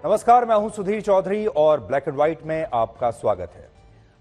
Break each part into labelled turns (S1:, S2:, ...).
S1: नमस्कार, मैं हूं सुधीर चौधरी और ब्लैक एंड व्हाइट में आपका स्वागत है।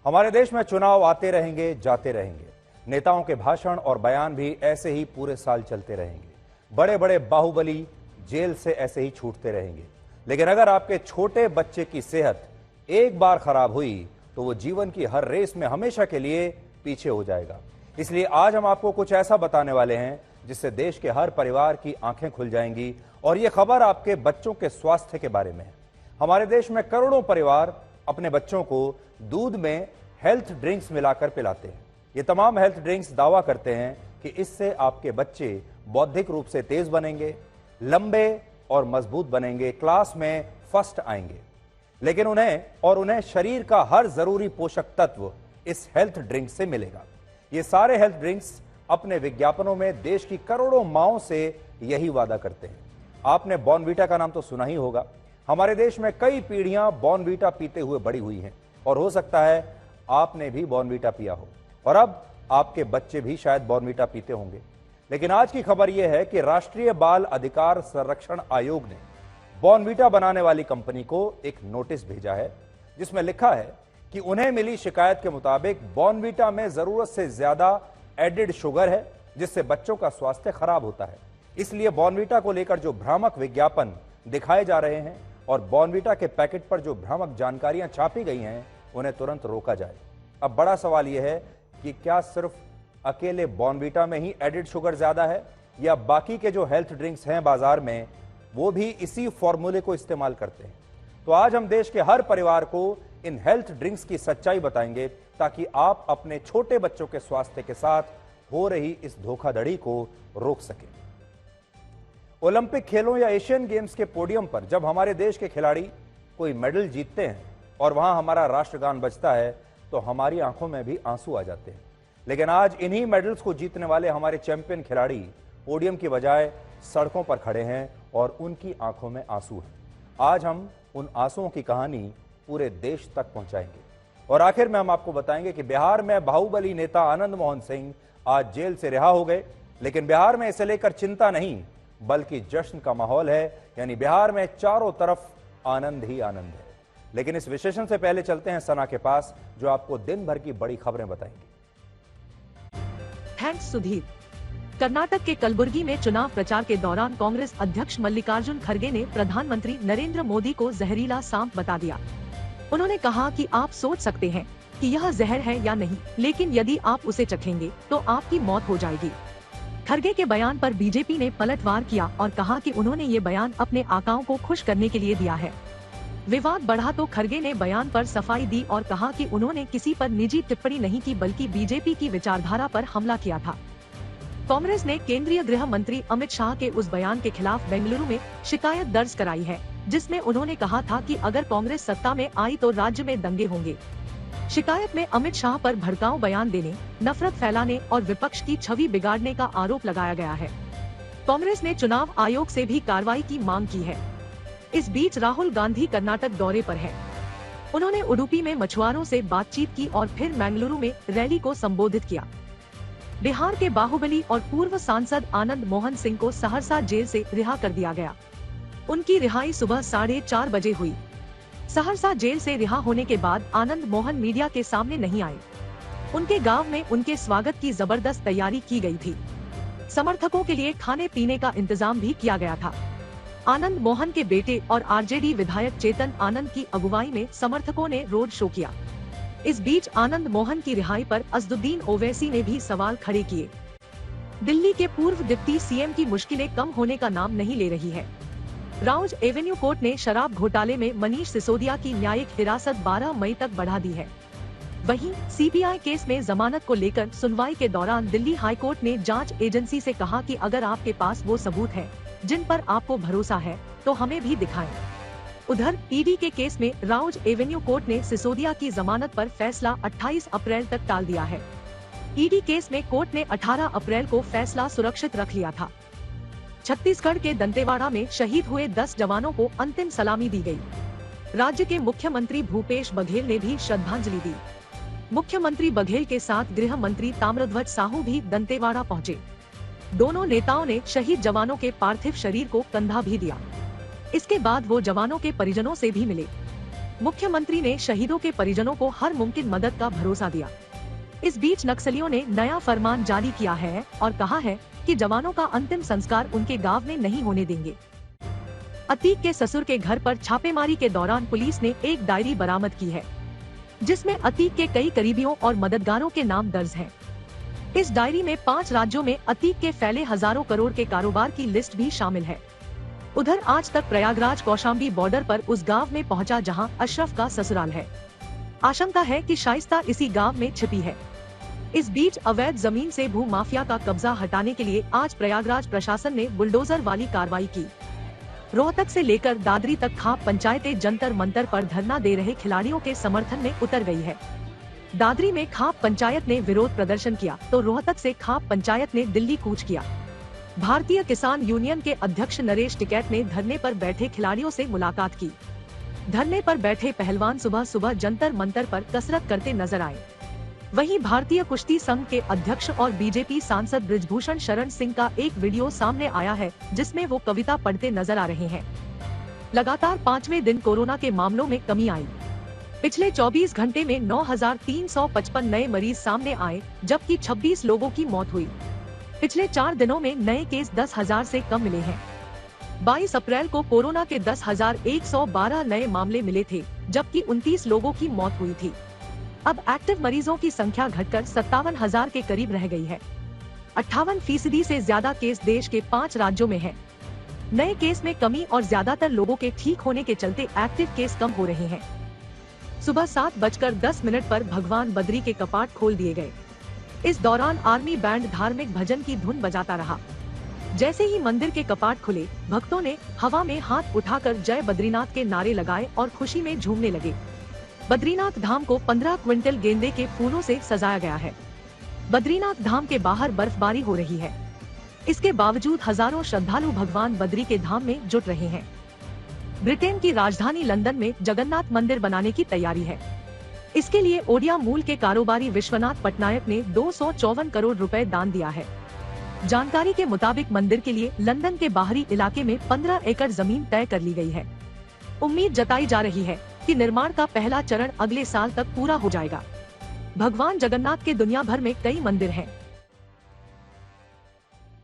S1: हमारे देश में चुनाव आते रहेंगे, जाते रहेंगे। नेताओं के भाषण और बयान भी ऐसे ही पूरे साल चलते रहेंगे। बड़े बड़े बाहुबली जेल से ऐसे ही छूटते रहेंगे। लेकिन अगर आपके छोटे बच्चे की सेहत एक बार खराब हुई तो वो जीवन की हर रेस में हमेशा के लिए पीछे हो जाएगा। इसलिए आज हम आपको कुछ ऐसा बताने वाले हैं जिससे देश के हर परिवार की आंखें खुल जाएंगी। और ये खबर आपके बच्चों के स्वास्थ्य के बारे में है। हमारे देश में करोड़ों परिवार अपने बच्चों को दूध में हेल्थ ड्रिंक्स मिलाकर पिलाते हैं। ये तमाम हेल्थ ड्रिंक्स दावा करते हैं कि इससे आपके बच्चे बौद्धिक रूप से तेज बनेंगे, लंबे और मजबूत बनेंगे, क्लास में फर्स्ट आएंगे। लेकिन उन्हें शरीर का हर जरूरी पोषक तत्व इस हेल्थ ड्रिंक से मिलेगा। ये सारे हेल्थ ड्रिंक्स अपने विज्ञापनों में देश की करोड़ों मांओं से यही वादा करते हैं। आपने बॉर्नवीटा का नाम तो सुना ही होगा। हमारे देश में कई पीढ़ियां बॉर्नवीटा पीते हुए बड़ी हुई हैं और हो सकता है आपने भी बॉर्नवीटा पिया हो और अब आपके बच्चे भी शायद बॉर्नवीटा पीते होंगे। लेकिन आज की खबर यह है कि राष्ट्रीय बाल अधिकार संरक्षण आयोग ने बॉर्नवीटा बनाने वाली कंपनी को एक नोटिस भेजा है जिसमें लिखा है कि उन्हें मिली शिकायत के मुताबिक बॉर्नवीटा में जरूरत से ज्यादा एडेड शुगर है जिससे बच्चों का स्वास्थ्य खराब होता है। इसलिए बॉर्नवीटा को लेकर जो भ्रामक विज्ञापन दिखाए जा रहे हैं और बॉर्नवीटा के पैकेट पर जो भ्रामक जानकारियां छापी गई हैं उन्हें तुरंत रोका जाए। अब बड़ा सवाल यह है कि क्या सिर्फ अकेले बॉर्नवीटा में ही एडेड शुगर ज्यादा है या बाकी के जो हेल्थ ड्रिंक्स हैं बाजार में वो भी इसी फॉर्मूले को इस्तेमाल करते हैं। तो आज हम देश के हर परिवार को इन हेल्थ ड्रिंक्स की सच्चाई बताएंगे ताकि आप अपने छोटे बच्चों के स्वास्थ्य के साथ हो रही इस धोखाधड़ी को रोक सकें। ओलंपिक खेलों या एशियन गेम्स के पोडियम पर जब हमारे देश के खिलाड़ी कोई मेडल जीतते हैं और वहां हमारा राष्ट्रगान बजता है तो हमारी आंखों में भी आंसू आ जाते हैं। लेकिन आज इन्हीं मेडल्स को जीतने वाले हमारे चैंपियन खिलाड़ी पोडियम की बजाय सड़कों पर खड़े हैं और उनकी आंखों में आंसू हैं। आज हम उन आंसुओं की कहानी पूरे देश तक पहुंचाएंगे और आखिर में हम आपको बताएंगे कि बिहार में बाहुबली नेता आनंद मोहन सिंह आज जेल से रिहा हो गए। लेकिन बिहार में इसे लेकर चिंता नहीं बल्कि जश्न का माहौल है, यानी बिहार में चारों तरफ आनंद ही आनंद है। लेकिन इस विश्लेषण से पहले चलते हैं सना के पास जो आपको दिन भर की बड़ी खबरें बताएंगी।
S2: थैंक्स सुधीर। कर्नाटक के कलबुर्गी में चुनाव प्रचार के दौरान कांग्रेस अध्यक्ष मल्लिकार्जुन खड़गे ने प्रधानमंत्री नरेंद्र मोदी को जहरीला सांप बता दिया। उन्होंने कहा कि आप सोच सकते हैं कि यह जहर है या नहीं, लेकिन यदि आप उसे चखेंगे तो आपकी मौत हो जाएगी। खड़गे के बयान पर बीजेपी ने पलटवार किया और कहा कि उन्होंने ये बयान अपने आकाओं को खुश करने के लिए दिया है। विवाद बढ़ा तो खड़गे ने बयान पर सफाई दी और कहा कि उन्होंने किसी पर निजी टिप्पणी नहीं की बल्कि बीजेपी की विचारधारा पर हमला किया था। कांग्रेस ने केंद्रीय गृह मंत्री अमित शाह के उस बयान के खिलाफ बेंगलुरु में शिकायत दर्ज कराई है जिसमें उन्होंने कहा था कि अगर कांग्रेस सत्ता में आई तो राज्य में दंगे होंगे। शिकायत में अमित शाह पर भड़काऊ बयान देने, नफरत फैलाने और विपक्ष की छवि बिगाड़ने का आरोप लगाया गया है। कांग्रेस ने चुनाव आयोग से भी कार्रवाई की मांग की है। इस बीच राहुल गांधी कर्नाटक दौरे पर हैं। उन्होंने उडुपी में मछुआरों से बातचीत की और फिर बेंगलुरु में रैली को संबोधित किया। बिहार के बाहुबली और पूर्व सांसद आनंद मोहन सिंह को सहरसा जेल से रिहा कर दिया गया। उनकी रिहाई सुबह 4:30 बजे हुई। सहरसा जेल से रिहा होने के बाद आनंद मोहन मीडिया के सामने नहीं आए। उनके गांव में उनके स्वागत की जबरदस्त तैयारी की गई थी। समर्थकों के लिए खाने पीने का इंतजाम भी किया गया था। आनंद मोहन के बेटे और आरजेडी विधायक चेतन आनंद की अगुवाई में समर्थकों ने रोड शो किया। इस बीच आनंद मोहन की रिहाई पर असदुद्दीन ओवैसी ने भी सवाल खड़े किए। दिल्ली के पूर्व डिप्टी सीएम की मुश्किलें कम होने का नाम नहीं ले रही है। राउज एवेन्यू कोर्ट ने शराब घोटाले में मनीष सिसोदिया की न्यायिक हिरासत 12 मई तक बढ़ा दी है। वहीं सीबीआई केस में जमानत को लेकर सुनवाई के दौरान दिल्ली हाई कोर्ट ने जांच एजेंसी से कहा कि अगर आपके पास वो सबूत हैं जिन पर आपको भरोसा है तो हमें भी दिखाएं। उधर ईडी के केस में राउज एवेन्यू कोर्ट ने सिसोदिया की जमानत पर फैसला 28 अप्रैल तक टाल दिया है। ईडी केस में कोर्ट ने 18 अप्रैल को फैसला सुरक्षित रख लिया था। छत्तीसगढ़ के दंतेवाड़ा में शहीद हुए 10 जवानों को अंतिम सलामी दी गई। राज्य के मुख्यमंत्री भूपेश बघेल ने भी श्रद्धांजलि दी। मुख्यमंत्री बघेल के साथ गृह मंत्री ताम्रध्वज साहू भी दंतेवाड़ा पहुंचे। दोनों नेताओं ने शहीद जवानों के पार्थिव शरीर को कंधा भी दिया। इसके बाद वो जवानों के परिजनों से भी मिले। मुख्यमंत्री ने शहीदों के परिजनों को हर मुमकिन मदद का भरोसा दिया। इस बीच नक्सलियों ने नया फरमान जारी किया है और कहा है कि जवानों का अंतिम संस्कार उनके गांव में नहीं होने देंगे। अतीक के ससुर के घर पर छापेमारी के दौरान पुलिस ने एक डायरी बरामद की है, जिसमें अतीक के कई करीबियों और मददगारों के नाम दर्ज हैं। इस डायरी में 5 राज्यों में अतीक के फैले हजारों करोड़ के कारोबार की लिस्ट भी शामिल है। उधर आज तक प्रयागराज कौशाम्बी बॉर्डर पर उस गांव में पहुंचा जहां अशरफ का ससुराल है। आशंका है कि शाइस्ता इसी गांव में छिपी है। इस बीच अवैध जमीन से भू माफिया का कब्जा हटाने के लिए आज प्रयागराज प्रशासन ने बुलडोजर वाली कार्रवाई की। रोहतक से लेकर दादरी तक खाप पंचायतें जंतर मंतर पर धरना दे रहे खिलाड़ियों के समर्थन में उतर गई है। दादरी में खाप पंचायत ने विरोध प्रदर्शन किया तो रोहतक से खाप पंचायत ने दिल्ली कूच किया। भारतीय किसान यूनियन के अध्यक्ष नरेश टिकैत ने धरने पर बैठे खिलाड़ियों से मुलाकात की। धरने पर बैठे पहलवान सुबह सुबह जंतर मंतर पर कसरत करते नजर आए। वहीं भारतीय कुश्ती संघ के अध्यक्ष और बीजेपी सांसद बृजभूषण शरण सिंह का एक वीडियो सामने आया है, जिसमें वो कविता पढ़ते नजर आ रहे हैं। लगातार 5वें दिन कोरोना के मामलों में कमी आई। पिछले 24 घंटे में 9,355 नए मरीज सामने आए, जबकि 26 लोगों की मौत हुई। पिछले 4 दिनों में नए केस 10,000 से कम मिले हैं। 22 अप्रैल को कोरोना के 10,112 नए मामले मिले थे, जबकि 29 लोगों की मौत हुई थी। अब एक्टिव मरीजों की संख्या घटकर 57,000 के करीब रह गई है। 58% से ज्यादा केस देश के 5 राज्यों में हैं। नए केस में कमी और ज्यादातर लोगों के ठीक होने के चलते एक्टिव केस कम हो रहे हैं। सुबह 7:10 पर भगवान बद्री के कपाट खोल दिए गए। इस दौरान आर्मी बैंड धार्मिक भजन की धुन बजाता रहा। जैसे ही मंदिर के कपाट खुले, भक्तों ने हवा में हाथ उठाकर जय बद्रीनाथ के नारे लगाए और खुशी में झूमने लगे। बद्रीनाथ धाम को 15 क्विंटल गेंदे के फूलों से सजाया गया है। बद्रीनाथ धाम के बाहर बर्फबारी हो रही है। इसके बावजूद हजारों श्रद्धालु भगवान बद्री के धाम में जुट रहे हैं। ब्रिटेन की राजधानी लंदन में जगन्नाथ मंदिर बनाने की तैयारी है। इसके लिए ओडिया मूल के कारोबारी विश्वनाथ पटनायक ने 254 करोड़ रुपए दान दिया है। जानकारी के मुताबिक मंदिर के लिए लंदन के बाहरी इलाके में 15 एकड़ जमीन तय कर ली गई है। उम्मीद जताई जा रही है कि निर्माण का पहला चरण अगले साल तक पूरा हो जाएगा। भगवान जगन्नाथ के दुनिया भर में कई मंदिर हैं।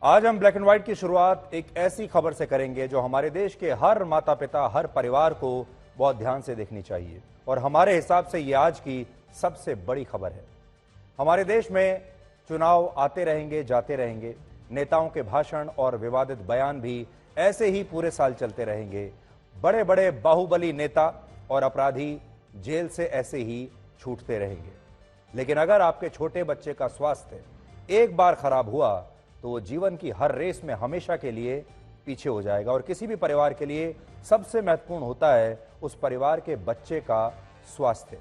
S1: आज हम ब्लैक एंड व्हाइट की शुरुआत एक ऐसी खबर से करेंगे जो हमारे देश के हर माता पिता, हर परिवार को बहुत ध्यान से देखनी चाहिए और हमारे हिसाब से ये आज की सबसे बड़ी खबर है। हमारे देश में चुनाव आते रहेंगे, जाते रहेंगे। नेताओं के भाषण और विवादित बयान भी ऐसे ही पूरे साल चलते रहेंगे। बड़े बड़े बाहुबली नेता और अपराधी जेल से ऐसे ही छूटते रहेंगे। लेकिन अगर आपके छोटे बच्चे का स्वास्थ्य एक बार खराब हुआ तो वो जीवन की हर रेस में हमेशा के लिए पीछे हो जाएगा। और किसी भी परिवार के लिए सबसे महत्वपूर्ण होता है उस परिवार के बच्चे का स्वास्थ्य।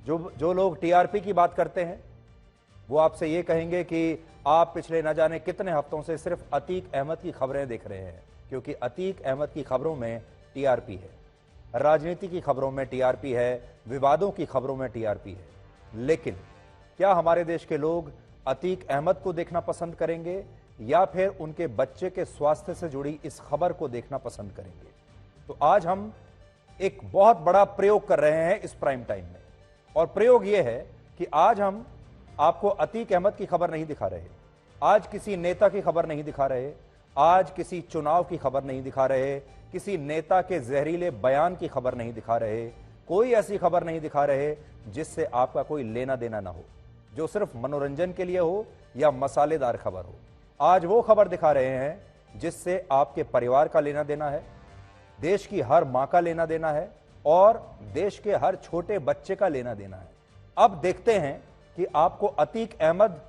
S1: जो लोग टीआरपी की बात करते हैं वो आपसे ये कहेंगे कि आप पिछले न जाने कितने हफ्तों से सिर्फ अतीक अहमद की खबरें देख रहे हैं, क्योंकि अतीक अहमद की खबरों में टीआरपी है, राजनीति की खबरों में टीआरपी है, विवादों की खबरों में टीआरपी है। लेकिन क्या हमारे देश के लोग अतीक अहमद को देखना पसंद करेंगे या फिर उनके बच्चे के स्वास्थ्य से जुड़ी इस खबर को देखना पसंद करेंगे? तो आज हम एक बहुत बड़ा प्रयोग कर रहे हैं इस प्राइम टाइम में, और प्रयोग यह है कि आज हम आपको अतीक अहमद की खबर नहीं दिखा रहे, आज किसी नेता की खबर नहीं दिखा रहे, आज किसी चुनाव की खबर नहीं दिखा रहे, किसी नेता के जहरीले बयान की खबर नहीं दिखा रहे, कोई ऐसी खबर नहीं दिखा रहे जिससे आपका कोई लेना देना ना हो, जो सिर्फ मनोरंजन के लिए हो या मसालेदार खबर हो। आज वो खबर दिखा रहे हैं जिससे आपके परिवार का लेना देना है, देश की हर मां का लेना देना है और देश के हर छोटे बच्चे का लेना देना है। अब देखते हैं कि आपको अतीक अहमद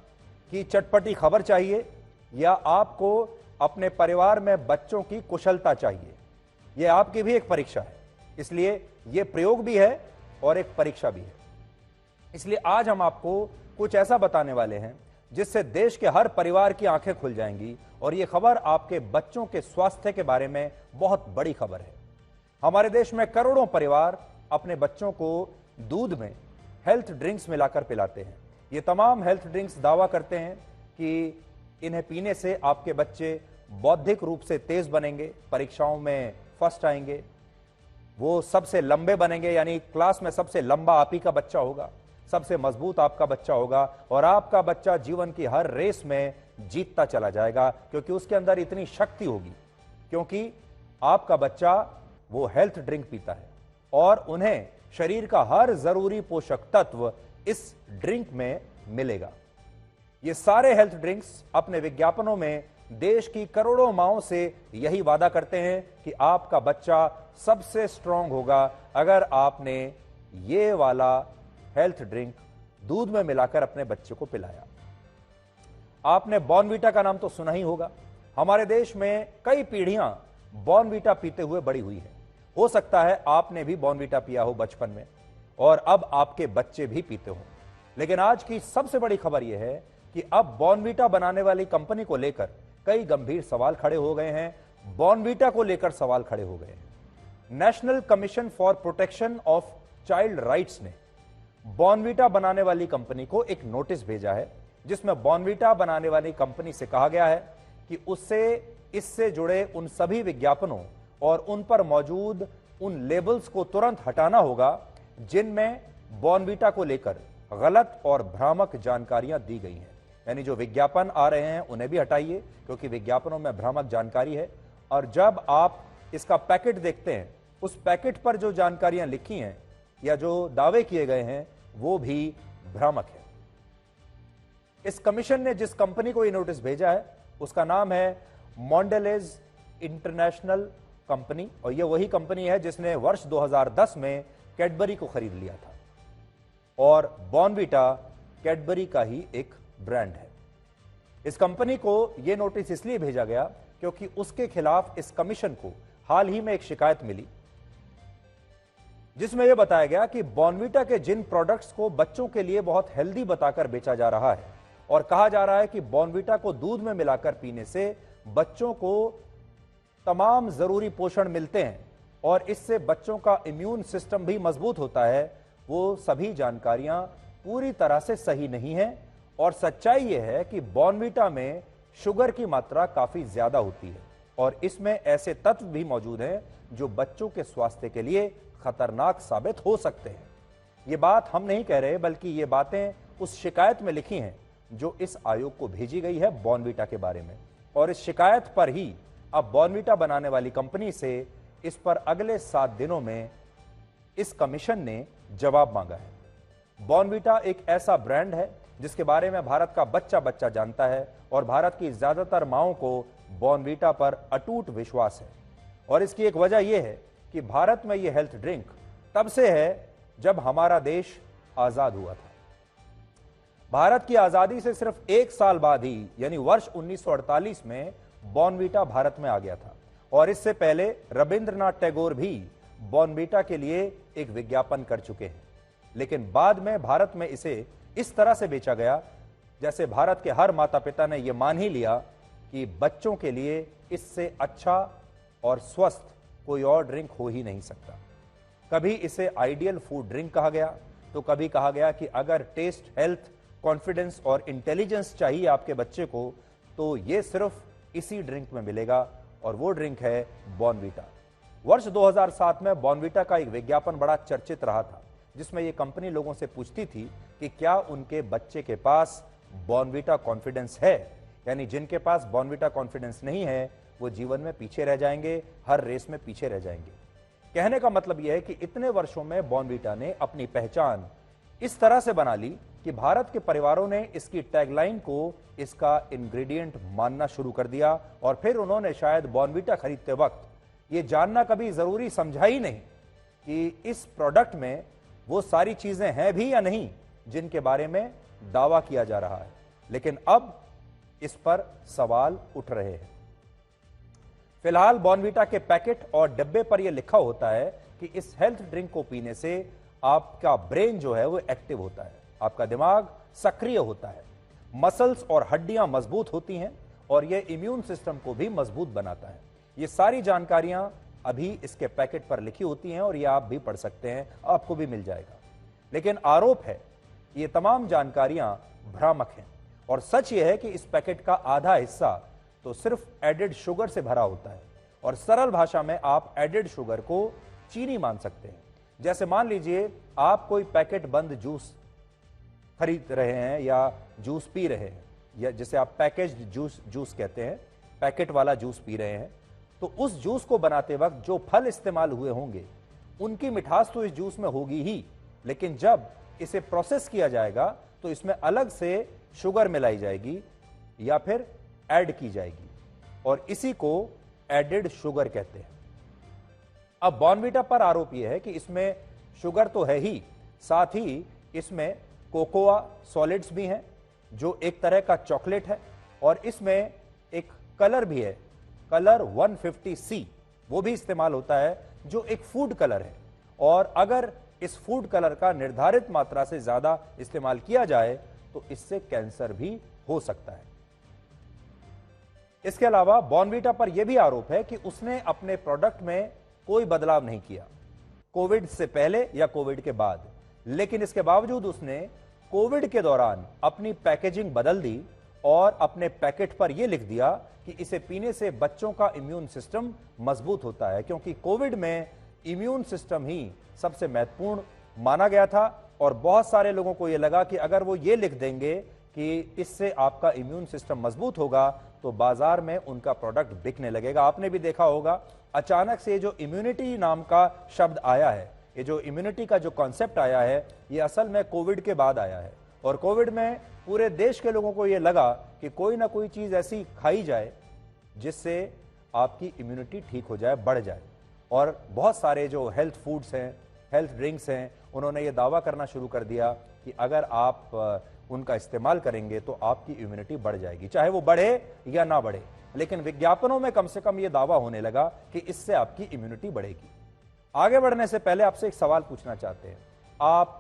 S1: की चटपटी खबर चाहिए या आपको अपने परिवार में बच्चों की कुशलता चाहिए। यह आपकी भी एक परीक्षा है, इसलिए यह प्रयोग भी है और एक परीक्षा भी है। इसलिए आज हम आपको कुछ ऐसा बताने वाले हैं जिससे देश के हर परिवार की आंखें खुल जाएंगी, और यह खबर आपके बच्चों के स्वास्थ्य के बारे में बहुत बड़ी खबर है। हमारे देश में करोड़ों परिवार अपने बच्चों को दूध में हेल्थ ड्रिंक्स मिलाकर पिलाते हैं। ये तमाम हेल्थ ड्रिंक्स दावा करते हैं कि इन्हें पीने से आपके बच्चे बौद्धिक रूप से तेज बनेंगे, परीक्षाओं में फर्स्ट आएंगे, वो सबसे लंबे बनेंगे, यानी क्लास में सबसे लंबा आप ही का बच्चा होगा, सबसे मजबूत आपका बच्चा होगा और आपका बच्चा जीवन की हर रेस में जीतता चला जाएगा, क्योंकि उसके अंदर इतनी शक्ति होगी, क्योंकि आपका बच्चा वो हेल्थ ड्रिंक पीता है और उन्हें शरीर का हर जरूरी पोषक तत्व इस ड्रिंक में मिलेगा। ये सारे हेल्थ ड्रिंक्स अपने विज्ञापनों में देश की करोड़ों मांओं से यही वादा करते हैं कि आपका बच्चा सबसे स्ट्रांग होगा अगर आपने ये वाला हेल्थ ड्रिंक दूध में मिलाकर अपने बच्चे को पिलाया। आपने बॉर्नवीटा का नाम तो सुना ही होगा। हमारे देश में कई पीढ़ियां बॉर्नवीटा पीते हुए बड़ी हुई है। हो सकता है आपने भी बॉर्नवीटा पिया हो बचपन में और अब आपके बच्चे भी पीते हो। लेकिन आज की सबसे बड़ी खबर यह है कि अब बॉर्नवीटा बनाने वाली कंपनी को लेकर कई गंभीर सवाल खड़े हो गए हैं। बॉर्नवीटा को लेकर सवाल खड़े हो गए हैं। National commission for protection of child rights ने बॉर्नवीटा बनाने वाली कंपनी को एक नोटिस भेजा है, जिसमें बॉर्नवीटा बनाने वाली कंपनी से कहा गया है कि उससे इससे जुड़े उन सभी विज्ञापनों और उन पर मौजूद उन लेबल्स को तुरंत हटाना होगा जिनमें बॉर्नवीटा को लेकर गलत और भ्रामक जानकारियां दी गई हैं। यानी जो विज्ञापन आ रहे हैं उन्हें भी हटाइए, क्योंकि विज्ञापनों में भ्रामक जानकारी है। और जब आप इसका पैकेट देखते हैं, उस पैकेट पर जो जानकारियां लिखी हैं या जो दावे किए गए हैं वो भी भ्रामक है। इस कमीशन ने जिस कंपनी को ये नोटिस भेजा है उसका नाम है मॉन्डेलेज इंटरनेशनल कंपनी, और यह वही कंपनी है जिसने वर्ष 2010 में कैडबरी को खरीद लिया था। और बॉर्नवीटा कैडबरी का ही एक ब्रांड है। इस कंपनी को यह नोटिस इसलिए भेजा गया क्योंकि उसके खिलाफ इस कमीशन को हाल ही में एक शिकायत मिली, जिसमें यह बताया गया कि बॉर्नवीटा के जिन प्रोडक्ट्स को बच्चों के लिए बहुत हेल्दी बताकर बेचा जा रहा है और कहा जा रहा है कि बॉर्नवीटा को दूध में मिलाकर पीने से बच्चों को तमाम जरूरी पोषण मिलते हैं और इससे बच्चों का इम्यून सिस्टम भी मजबूत होता है, वो सभी जानकारियां पूरी तरह से सही नहीं है। और सच्चाई यह है कि बॉर्नवीटा में शुगर की मात्रा काफी ज्यादा होती है और इसमें ऐसे तत्व भी मौजूद हैं जो बच्चों के स्वास्थ्य के लिए खतरनाक साबित हो सकते हैं। ये बात हम नहीं कह रहे, बल्कि ये बातें उस शिकायत में लिखी हैं जो इस आयोग को भेजी गई है बॉर्नवीटा के बारे में। और इस शिकायत पर ही अब बॉर्नवीटा बनाने वाली कंपनी से इस पर अगले 7 दिनों में इस कमीशन ने जवाब मांगा है। बॉर्नवीटा एक ऐसा ब्रांड है जिसके बारे में भारत का बच्चा बच्चा जानता है और भारत की ज्यादातर मांओं को बॉर्नवीटा पर अटूट विश्वास है। और इसकी एक वजह यह है कि भारत में यह हेल्थ ड्रिंक तब से है जब हमारा देश आजाद हुआ था। भारत की आजादी से सिर्फ 1 साल बाद ही, यानी वर्ष 1948 में बॉर्नवीटा भारत में आ गया था। और इससे पहले रविंद्रनाथ टैगोर भी बॉर्नवीटा के लिए एक विज्ञापन कर चुके हैं। लेकिन बाद में भारत में इसे इस तरह से बेचा गया जैसे भारत के हर माता पिता ने यह मान ही लिया कि बच्चों के लिए इससे अच्छा और स्वस्थ कोई और ड्रिंक हो ही नहीं सकता। कभी इसे आइडियल फूड ड्रिंक कहा गया, तो कभी कहा गया कि अगर टेस्ट, हेल्थ, कॉन्फिडेंस और इंटेलिजेंस चाहिए आपके बच्चे को तो यह सिर्फ इसी ड्रिंक में मिलेगा, और वो ड्रिंक है बॉर्नवीटा। वर्ष 2007 में बॉर्नवीटा का एक विज्ञापन बड़ा चर्चित रहा था, जिसमें यह कंपनी लोगों से पूछती थी कि क्या उनके बच्चे के पास बॉर्नवीटा कॉन्फिडेंस है। यानी जिनके पास बॉर्नवीटा कॉन्फिडेंस नहीं है वो जीवन में पीछे रह जाएंगे, हर रेस में पीछे रह जाएंगे। कहने का मतलब यह है कि इतने वर्षों में बॉर्नवीटा ने अपनी पहचान इस तरह से बना ली कि भारत के परिवारों ने इसकी टैगलाइन को इसका इंग्रेडिएंट मानना शुरू कर दिया। और फिर उन्होंने शायद बॉर्नवीटा खरीदते वक्त ये जानना कभी जरूरी समझा ही नहीं कि इस प्रोडक्ट में वो सारी चीजें हैं भी या नहीं जिनके बारे में दावा किया जा रहा है। लेकिन अब इस पर सवाल उठ रहे हैं। फिलहाल बॉर्नवीटा के पैकेट और डिब्बे पर यह लिखा होता है कि इस हेल्थ ड्रिंक को पीने से आपका ब्रेन जो है वो एक्टिव होता है, आपका दिमाग सक्रिय होता है, मसल्स और हड्डियां मजबूत होती हैं और यह इम्यून सिस्टम को भी मजबूत बनाता है। ये सारी जानकारियां अभी इसके पैकेट पर लिखी होती हैं और ये आप भी पढ़ सकते हैं, आपको भी मिल जाएगा। लेकिन आरोप है कि ये तमाम जानकारियां भ्रामक हैं और सच ये है कि इस पैकेट का आधा हिस्सा तो सिर्फ एडेड शुगर से भरा होता है। और सरल भाषा में आप एडेड शुगर को चीनी मान सकते हैं। जैसे मान लीजिए आप कोई पैकेट बंद जूस खरीद रहे हैं या जूस पी रहे हैं, या जिसे आप पैकेज्ड जूस कहते हैं, पैकेट वाला जूस पी रहे हैं, तो उस जूस को बनाते वक्त जो फल इस्तेमाल हुए होंगे उनकी मिठास तो इस जूस में होगी ही, लेकिन जब इसे प्रोसेस किया जाएगा तो इसमें अलग से शुगर मिलाई जाएगी या फिर ऐड की जाएगी, और इसी को एडेड शुगर कहते हैं। अब बॉर्नवीटा पर आरोप यह है कि इसमें शुगर तो है ही, साथ ही इसमें कोकोआ सॉलिड्स भी हैं जो एक तरह का चॉकलेट है, और इसमें एक कलर भी है, कलर 150C, वो भी इस्तेमाल होता है जो एक फूड कलर है। और अगर इस फूड कलर का निर्धारित मात्रा से ज्यादा इस्तेमाल किया जाए तो इससे कैंसर भी हो सकता है। इसके अलावा बॉर्नवीटा पर यह भी आरोप है कि उसने अपने प्रोडक्ट में कोई बदलाव नहीं किया, कोविड से पहले या कोविड के बाद, लेकिन इसके बावजूद उसने कोविड के दौरान अपनी पैकेजिंग बदल दी और अपने पैकेट पर यह लिख दिया कि इसे पीने से बच्चों का इम्यून सिस्टम मजबूत होता है, क्योंकि कोविड में इम्यून सिस्टम ही सबसे महत्वपूर्ण माना गया था। और बहुत सारे लोगों को यह लगा कि अगर वो ये लिख देंगे कि इससे आपका इम्यून सिस्टम मजबूत होगा तो बाजार में उनका प्रोडक्ट बिकने लगेगा। आपने भी देखा होगा, अचानक से जो इम्यूनिटी नाम का शब्द आया है, ये जो इम्यूनिटी का जो कॉन्सेप्ट आया है, ये असल में कोविड के बाद आया है। और कोविड में पूरे देश के लोगों को यह लगा कि कोई ना कोई चीज ऐसी खाई जाए जिससे आपकी इम्यूनिटी ठीक हो जाए, बढ़ जाए। और बहुत सारे जो हेल्थ फूड्स हैं, हेल्थ ड्रिंक्स हैं, उन्होंने ये दावा करना शुरू कर दिया कि अगर आप उनका इस्तेमाल करेंगे तो आपकी इम्यूनिटी बढ़ जाएगी, चाहे वो बढ़े या ना बढ़े। लेकिन विज्ञापनों में कम से कम ये दावा होने लगा कि इससे आपकी इम्यूनिटी बढ़ेगी। आगे बढ़ने से पहले आपसे एक सवाल पूछना चाहते हैं। आप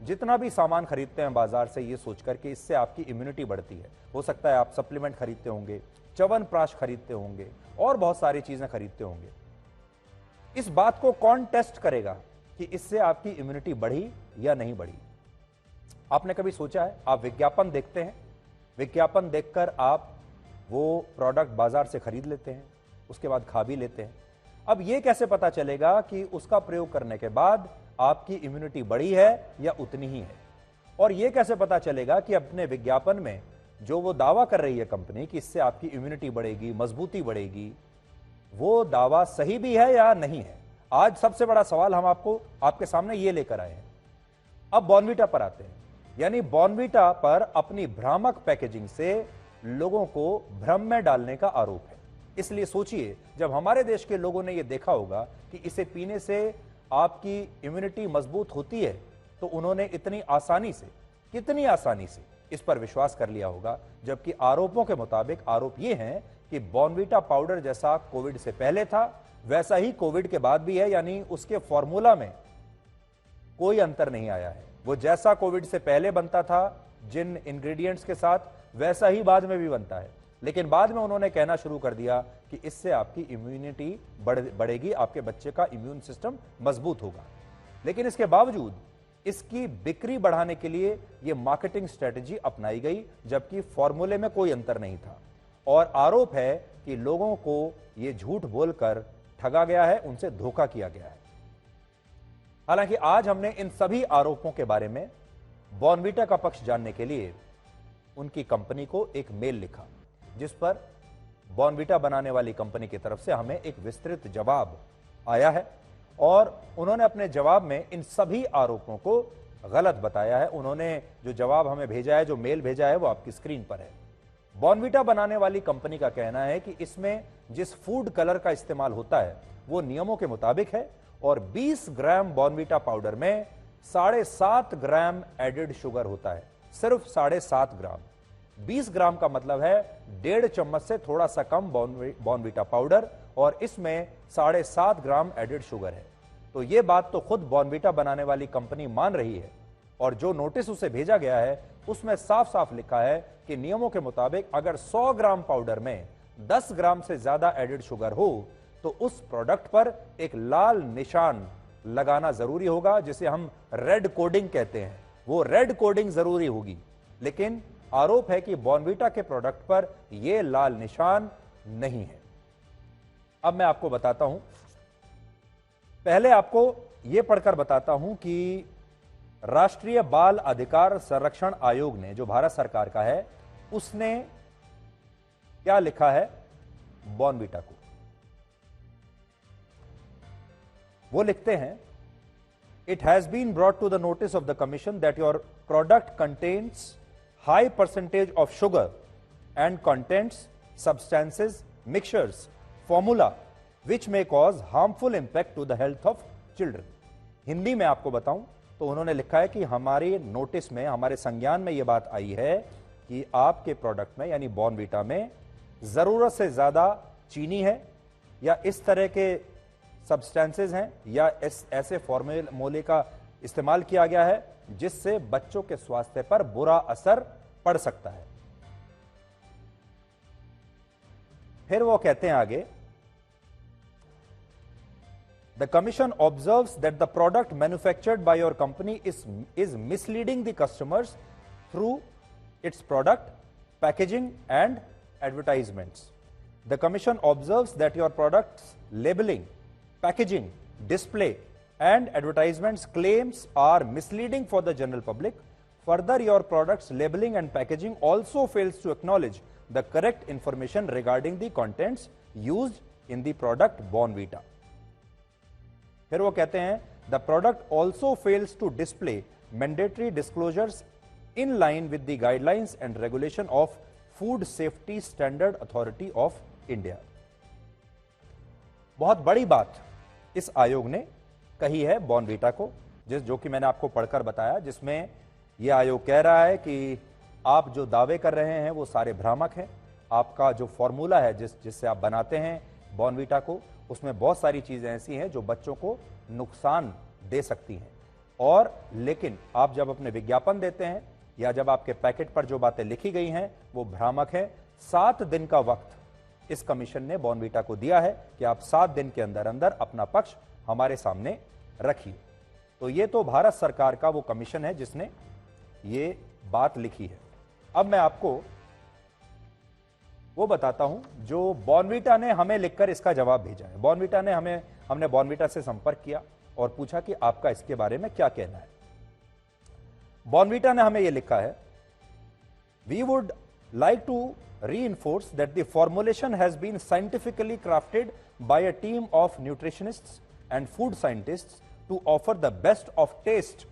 S1: जितना भी सामान खरीदते हैं बाजार से ये सोचकर कि इससे आपकी इम्यूनिटी बढ़ती है, हो सकता है आप सप्लीमेंट खरीदते होंगे, च्यवनप्राश खरीदते होंगे और बहुत सारी चीजें खरीदते होंगे। इस बात को कौन टेस्ट करेगा कि इससे आपकी इम्यूनिटी बढ़ी या नहीं बढ़ी? आपने कभी सोचा है? आप विज्ञापन देखते हैं, विज्ञापन देखकर आप वो प्रोडक्ट बाजार से खरीद लेते हैं, उसके बाद खा भी लेते हैं। अब यह कैसे पता चलेगा कि उसका प्रयोग करने के बाद आपकी इम्यूनिटी बढ़ी है या उतनी ही है? और यह कैसे पता चलेगा कि अपने विज्ञापन में जो वो दावा कर रही है कंपनी कि इससे आपकी इम्यूनिटी बढ़ेगी, मजबूती बढ़ेगी, वो दावा सही भी है या नहीं है? आज सबसे बड़ा सवाल हम आपके सामने ये लेकर आए हैं। अब बॉर्नवीटा पर आते हैं। यानी बॉर्नवीटा पर अपनी भ्रामक पैकेजिंग से लोगों को भ्रम में डालने का आरोप है। इसलिए सोचिए, जब हमारे देश के लोगों ने यह देखा होगा कि इसे पीने से आपकी इम्यूनिटी मजबूत होती है, तो उन्होंने कितनी आसानी से इस पर विश्वास कर लिया होगा। जबकि आरोपों के मुताबिक आरोप यह है कि बॉर्नवीटा पाउडर जैसा कोविड से पहले था वैसा ही कोविड के बाद भी है, यानी उसके फॉर्मूला में कोई अंतर नहीं आया है। वो जैसा कोविड से पहले बनता था जिन इंग्रेडिएंट्स के साथ, वैसा ही बाद में भी बनता है। लेकिन बाद में उन्होंने कहना शुरू कर दिया कि इससे आपकी इम्यूनिटी बढ़ेगी, आपके बच्चे का इम्यून सिस्टम मजबूत होगा। लेकिन इसके बावजूद इसकी बिक्री बढ़ाने के लिए यह मार्केटिंग स्ट्रेटजी अपनाई गई, जबकि फॉर्मूले में कोई अंतर नहीं था। और आरोप है कि लोगों को यह झूठ बोलकर ठगा गया है, उनसे धोखा किया गया है। हालांकि आज हमने इन सभी आरोपों के बारे में बॉर्नवीटा का पक्ष जानने के लिए उनकी कंपनी को एक मेल लिखा, जिस पर बॉर्नवीटा बनाने वाली कंपनी की तरफ से हमें एक विस्तृत जवाब आया है और उन्होंने अपने जवाब में इन सभी आरोपों को गलत बताया है। उन्होंने जो जवाब हमें भेजा है, जो मेल भेजा है, वो आपकी स्क्रीन पर है। बॉर्नवीटा बनाने वाली कंपनी का कहना है कि इसमें जिस फूड कलर का इस्तेमाल होता है वो नियमों के मुताबिक है और 20 ग्राम बॉर्नवीटा पाउडर में 7.5 ग्राम एडेड शुगर होता है। सिर्फ 7.5 ग्राम। 20 ग्राम का मतलब है 1.5 चम्मच से थोड़ा सा कम बॉर्नवीटा पाउडर और इसमें 7.5 ग्राम एडेड शुगर है। तो यह बात तो खुद बॉर्नवीटा बनाने वाली कंपनी मान रही है और जो नोटिस उसे भेजा गया है उसमें साफ साफ लिखा है कि नियमों के मुताबिक अगर 100 ग्राम पाउडर में 10 ग्राम से ज्यादा एडेड शुगर हो तो उस प्रोडक्ट पर एक लाल निशान लगाना जरूरी होगा, जिसे हम रेड कोडिंग कहते हैं। वो रेड कोडिंग जरूरी होगी। लेकिन आरोप है कि बॉर्नवीटा के प्रोडक्ट पर यह लाल निशान नहीं है। अब मैं आपको बताता हूं, पहले आपको यह पढ़कर बताता हूं कि राष्ट्रीय बाल अधिकार संरक्षण आयोग ने, जो भारत सरकार का है, उसने क्या लिखा है बॉर्नवीटा को। वो लिखते हैं, it has been brought to the notice of the commission that your product contains high percentage of sugar and contents substances, mixtures, formula which may cause harmful impact to the health of children। Hindi में आपको बताऊं तो उन्होंने लिखा है कि हमारे notice में, हमारे संज्ञान में यह बात आई है कि आपके प्रोडक्ट में यानी बॉर्नवीटा में जरूरत से ज्यादा चीनी है, या इस तरह के सब्सटेंसेस हैं, या ऐसे फॉर्मूले का इस्तेमाल किया गया है जिससे बच्चों के स्वास्थ्य पर बुरा असर पड़ सकता है। फिर वो कहते हैं आगे, the commission observes that the product manufactured by your company is misleading the customers through it's product packaging and advertisements. The commission observes that your products labelling, packaging, display and advertisements claims are misleading for the general public. Further, your products labeling and packaging also fails to acknowledge the correct information regarding the contents used in the product Bournvita। फिर वो कहते हैं, the product also fails to display mandatory disclosures in line with the guidelines and regulation of Food Safety Standard Authority of India। बहुत बड़ी बात इस आयोग ने कही है बॉर्नवीटा को, जो कि मैंने आपको पढ़कर बताया, जिसमें यह आयोग कह रहा है कि आप जो दावे कर रहे हैं वो सारे भ्रामक हैं। आपका जो फॉर्मूला है जिससे आप बनाते हैं बॉर्नवीटा को, उसमें बहुत सारी चीजें ऐसी हैं जो बच्चों को नुकसान दे सकती हैं। और लेकिन आप जब अपने विज्ञापन देते हैं या जब आपके पैकेट पर जो बातें लिखी गई हैं वो भ्रामक है। 7 दिन का वक्त इस कमीशन ने बॉर्नवीटा को दिया है कि आप 7 दिन के अंदर अंदर अपना पक्ष हमारे सामने रखिए। तो ये तो भारत सरकार का वो कमीशन है जिसने ये बात लिखी है। अब मैं आपको वो बताता हूं जो बॉर्नवीटा ने हमें लिखकर इसका जवाब भेजा है। बॉर्नवीटा ने हमने बॉर्नवीटा से संपर्क किया और पूछा कि आपका इसके बारे में क्या कहना है। बॉर्नवीटा ने हमें यह लिखा है, we would like to reinforce that the formulation has been scientifically crafted by a team of nutritionists and food scientists to offer the best of taste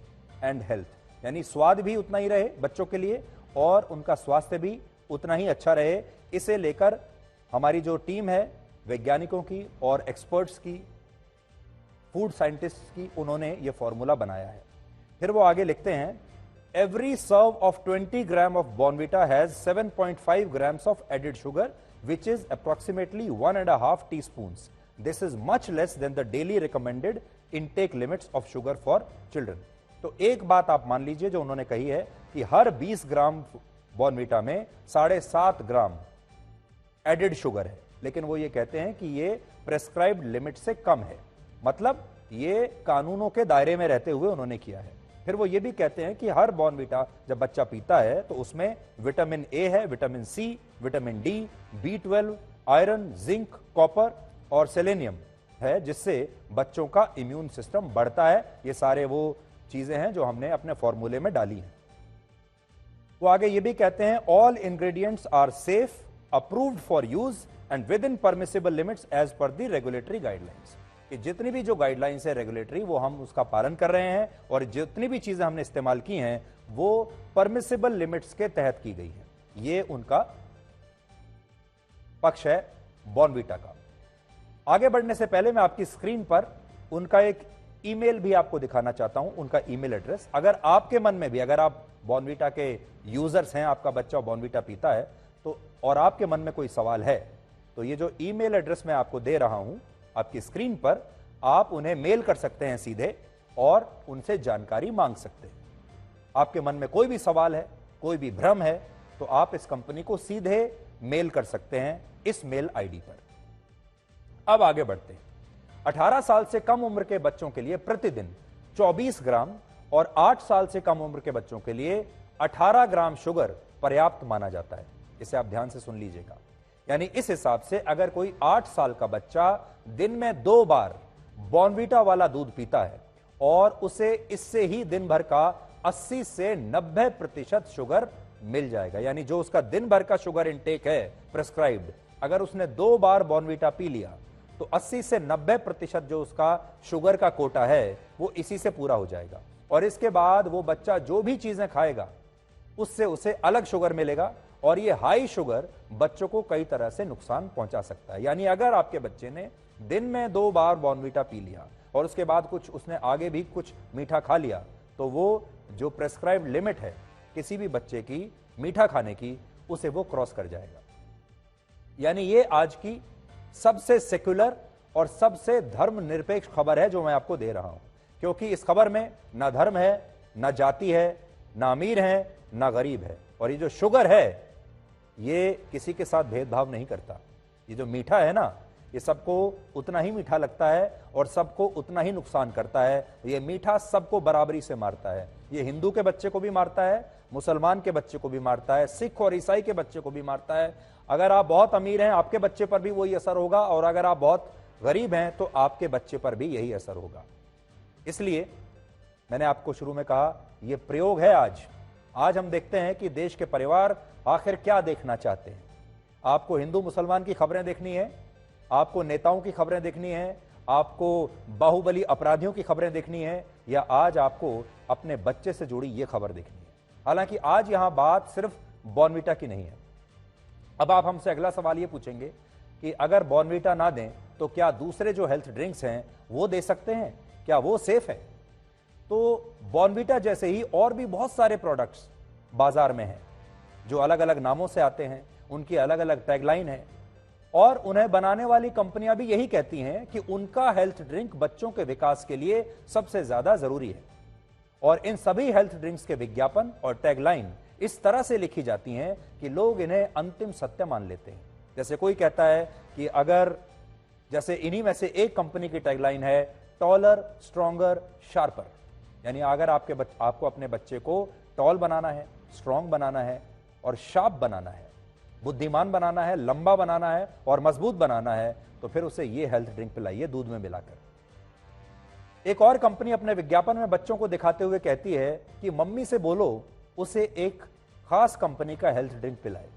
S1: and health। यानी स्वाद भी उतना ही रहे बच्चों के लिए और उनका स्वास्थ्य भी उतना ही अच्छा रहे, इसे लेकर हमारी जो टीम है वैज्ञानिकों की और एक्सपर्ट्स की, फूड साइंटिस्ट्स की, उन्होंने ये फॉर्मूला बनाया है। फिर वो आगे लिखते हैं, Every serve of 20 gram of Bournvita has 7.5 grams of added sugar, which is approximately 1.5 teaspoons. This is much less than the daily recommended intake limits of sugar for children। तो एक बात आप मान लीजिए जो उन्होंने कही है कि हर 20 ग्राम Bournvita में 7.5 ग्राम एडेड शुगर है, लेकिन वो ये कहते हैं कि ये प्रेस्क्राइब्ड लिमिट से कम है, मतलब ये कानूनों के दायरे में रहते हुए उन्होंने किया है। फिर वो ये भी कहते हैं कि हर बॉर्नवीटा जब बच्चा पीता है तो उसमें विटामिन ए है, vitamin C, vitamin D, B12, iron, zinc, copper और सेलेनियम है, जिससे बच्चों का इम्यून सिस्टम बढ़ता है। ये सारे वो चीजें हैं जो हमने अपने फॉर्मूले में डाली हैं। वो आगे ये भी कहते हैं, all ingredients are safe, approved for use and within permissible limits as per the regulatory guidelines. कि जितनी भी जो गाइडलाइंस है रेगुलेटरी, वो हम उसका पालन कर रहे हैं और जितनी भी चीजें हमने इस्तेमाल की हैं वो परमिसिबल लिमिट्स के तहत की गई हैं। ये उनका पक्ष है बॉर्नवीटा का। आगे बढ़ने से पहले मैं आपकी स्क्रीन पर उनका एक ईमेल भी आपको दिखाना चाहता हूं, उनका ईमेल एड्रेस। अगर आपके मन में भी, अगर आप बॉर्नवीटा के यूजर्स हैं, आपका बच्चा बॉर्नवीटा पीता है तो, और आपके मन में कोई सवाल है, तो ये जो ईमेल एड्रेस मैं आपको दे रहा हूं आपकी स्क्रीन पर, आप उन्हें मेल कर सकते हैं सीधे और उनसे जानकारी मांग सकते हैं। आपके मन में कोई भी सवाल है, कोई भी भ्रम है, तो आप इस कंपनी को सीधे मेल कर सकते हैं इस मेल आईडी पर। अब आगे बढ़ते हैं। 18 साल से कम उम्र के बच्चों के लिए प्रतिदिन 24 ग्राम और 8 साल से कम उम्र के बच्चों के लिए 18 ग्राम शुगर पर्याप्त माना जाता है। इसे आप ध्यान से सुन लीजिएगा। यानी इस हिसाब से अगर कोई 8 साल का बच्चा दिन में 2 बार बॉर्नवीटा वाला दूध पीता है और उसे इससे ही दिन भर का 80 से 90% शुगर मिल जाएगा, यानी जो उसका दिन भर का शुगर इनटेक है प्रेस्क्राइब्ड, अगर उसने 2 बार बॉर्नवीटा पी लिया तो 80 से 90% जो उसका शुगर का कोटा है वो इसी से पूरा हो जाएगा। और इसके बाद वो बच्चा जो भी चीजें खाएगा उससे उसे अलग शुगर मिलेगा और ये हाई शुगर बच्चों को कई तरह से नुकसान पहुंचा सकता है। यानी अगर आपके बच्चे ने दिन में 2 बार बॉर्नवीटा पी लिया और उसके बाद कुछ उसने आगे भी कुछ मीठा खा लिया तो वो जो प्रेस्क्राइब्ड लिमिट है किसी भी बच्चे की मीठा खाने की उसे वो क्रॉस कर जाएगा। यानी ये आज की सबसे सेक्युलर और सबसे धर्मनिरपेक्ष खबर है जो मैं आपको दे रहा हूं, क्योंकि इस खबर में ना धर्म है, ना जाति है, ना अमीर है, ना गरीब है। और ये जो शुगर है ये किसी के साथ भेदभाव नहीं करता। ये जो मीठा है ना ये सबको उतना ही मीठा लगता है और सबको उतना ही नुकसान करता है। ये मीठा सबको बराबरी से मारता है। ये हिंदू के बच्चे को भी मारता है, मुसलमान के बच्चे को भी मारता है, सिख और ईसाई के बच्चे को भी मारता है। अगर आप बहुत अमीर हैं आपके बच्चे पर भी वही असर होगा और अगर आप बहुत गरीब हैं तो आपके बच्चे पर भी यही असर होगा। इसलिए मैंने आपको शुरू में कहा यह प्रयोग है। आज हम देखते हैं कि देश के परिवार आखिर क्या देखना चाहते हैं। आपको हिंदू मुसलमान की खबरें देखनी है, आपको नेताओं की खबरें देखनी है, आपको बाहुबली अपराधियों की खबरें देखनी है, या आज आपको अपने बच्चे से जुड़ी यह खबर देखनी है। हालांकि आज यहां बात सिर्फ बॉर्नवीटा की नहीं है। अब आप हमसे अगला सवाल यह पूछेंगे कि अगर बॉर्नवीटा ना दें तो क्या दूसरे जो हेल्थ ड्रिंक्स हैं वो दे सकते हैं, क्या वो सेफ है? तो बॉर्नवीटा जैसे ही और भी बहुत सारे प्रोडक्ट्स बाजार में हैं जो अलग अलग नामों से आते हैं, उनकी अलग अलग टैगलाइन है और उन्हें बनाने वाली कंपनियां भी यही कहती हैं कि उनका हेल्थ ड्रिंक बच्चों के विकास के लिए सबसे ज्यादा जरूरी है। और इन सभी हेल्थ ड्रिंक्स के विज्ञापन और टैगलाइन इस तरह से लिखी जाती हैं कि लोग इन्हें अंतिम सत्य मान लेते हैं। जैसे कोई कहता है कि अगर जैसे इन्हीं में से एक कंपनी की टैगलाइन है टॉलर, स्ट्रॉन्गर, शार्पर, यानी अगर आपको अपने बच्चे को टॉल बनाना है, स्ट्रॉन्ग बनाना है और शार्प बनाना है, बुद्धिमान बनाना है, लंबा बनाना है और मजबूत बनाना है, तो फिर उसे ये हेल्थ ड्रिंक पिलाइए दूध में मिलाकर। एक और कंपनी अपने विज्ञापन में बच्चों को दिखाते हुए कहती है कि मम्मी से बोलो उसे एक खास कंपनी का हेल्थ ड्रिंक पिलाए।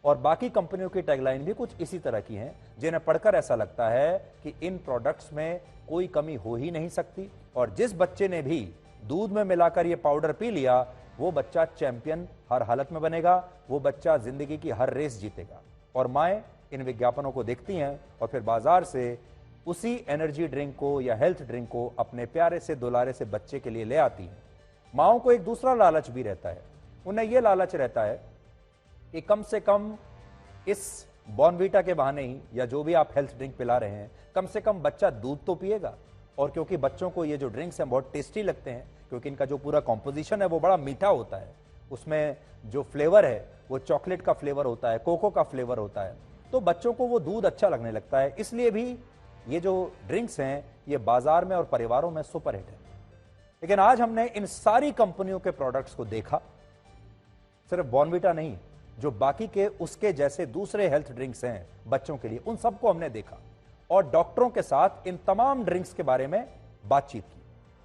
S1: और बाकी कंपनियों की टैगलाइन भी कुछ इसी तरह की हैं, जिन्हें पढ़कर ऐसा लगता है कि इन प्रोडक्ट्स में कोई कमी हो ही नहीं सकती और जिस बच्चे ने भी दूध में मिलाकर ये पाउडर पी लिया वो बच्चा चैंपियन हर हालत में बनेगा, वो बच्चा जिंदगी की हर रेस जीतेगा। और माएं इन विज्ञापनों को देखती हैं और फिर बाजार से उसी एनर्जी ड्रिंक को या हेल्थ ड्रिंक को अपने प्यारे से दुलारे से बच्चे के लिए ले आती हैं। माओं को एक दूसरा लालच भी रहता है, उन्हें यह लालच रहता है कि कम से कम इस बॉर्नवीटा के बहाने ही या जो भी आप हेल्थ ड्रिंक पिला रहे हैं कम से कम बच्चा दूध तो पिएगा। और क्योंकि बच्चों को ये जो ड्रिंक्स हैं बहुत टेस्टी लगते हैं, क्योंकि इनका जो पूरा कॉम्पोजिशन है वो बड़ा मीठा होता है, उसमें जो फ्लेवर है वो चॉकलेट का फ्लेवर होता है, कोको का फ्लेवर होता है, तो बच्चों को वो दूध अच्छा लगने लगता है। इसलिए भी ये जो ड्रिंक्स हैं ये बाजार में और परिवारों में सुपरहिट है। लेकिन आज हमने इन सारी कंपनियों के प्रोडक्ट्स को देखा, सिर्फ बॉर्नवीटा नहीं, जो बाकी के उसके जैसे दूसरे हेल्थ ड्रिंक्स हैं बच्चों के लिए, उन सबको हमने देखा और डॉक्टरों के साथ इन तमाम ड्रिंक्स के बारे में बातचीत की।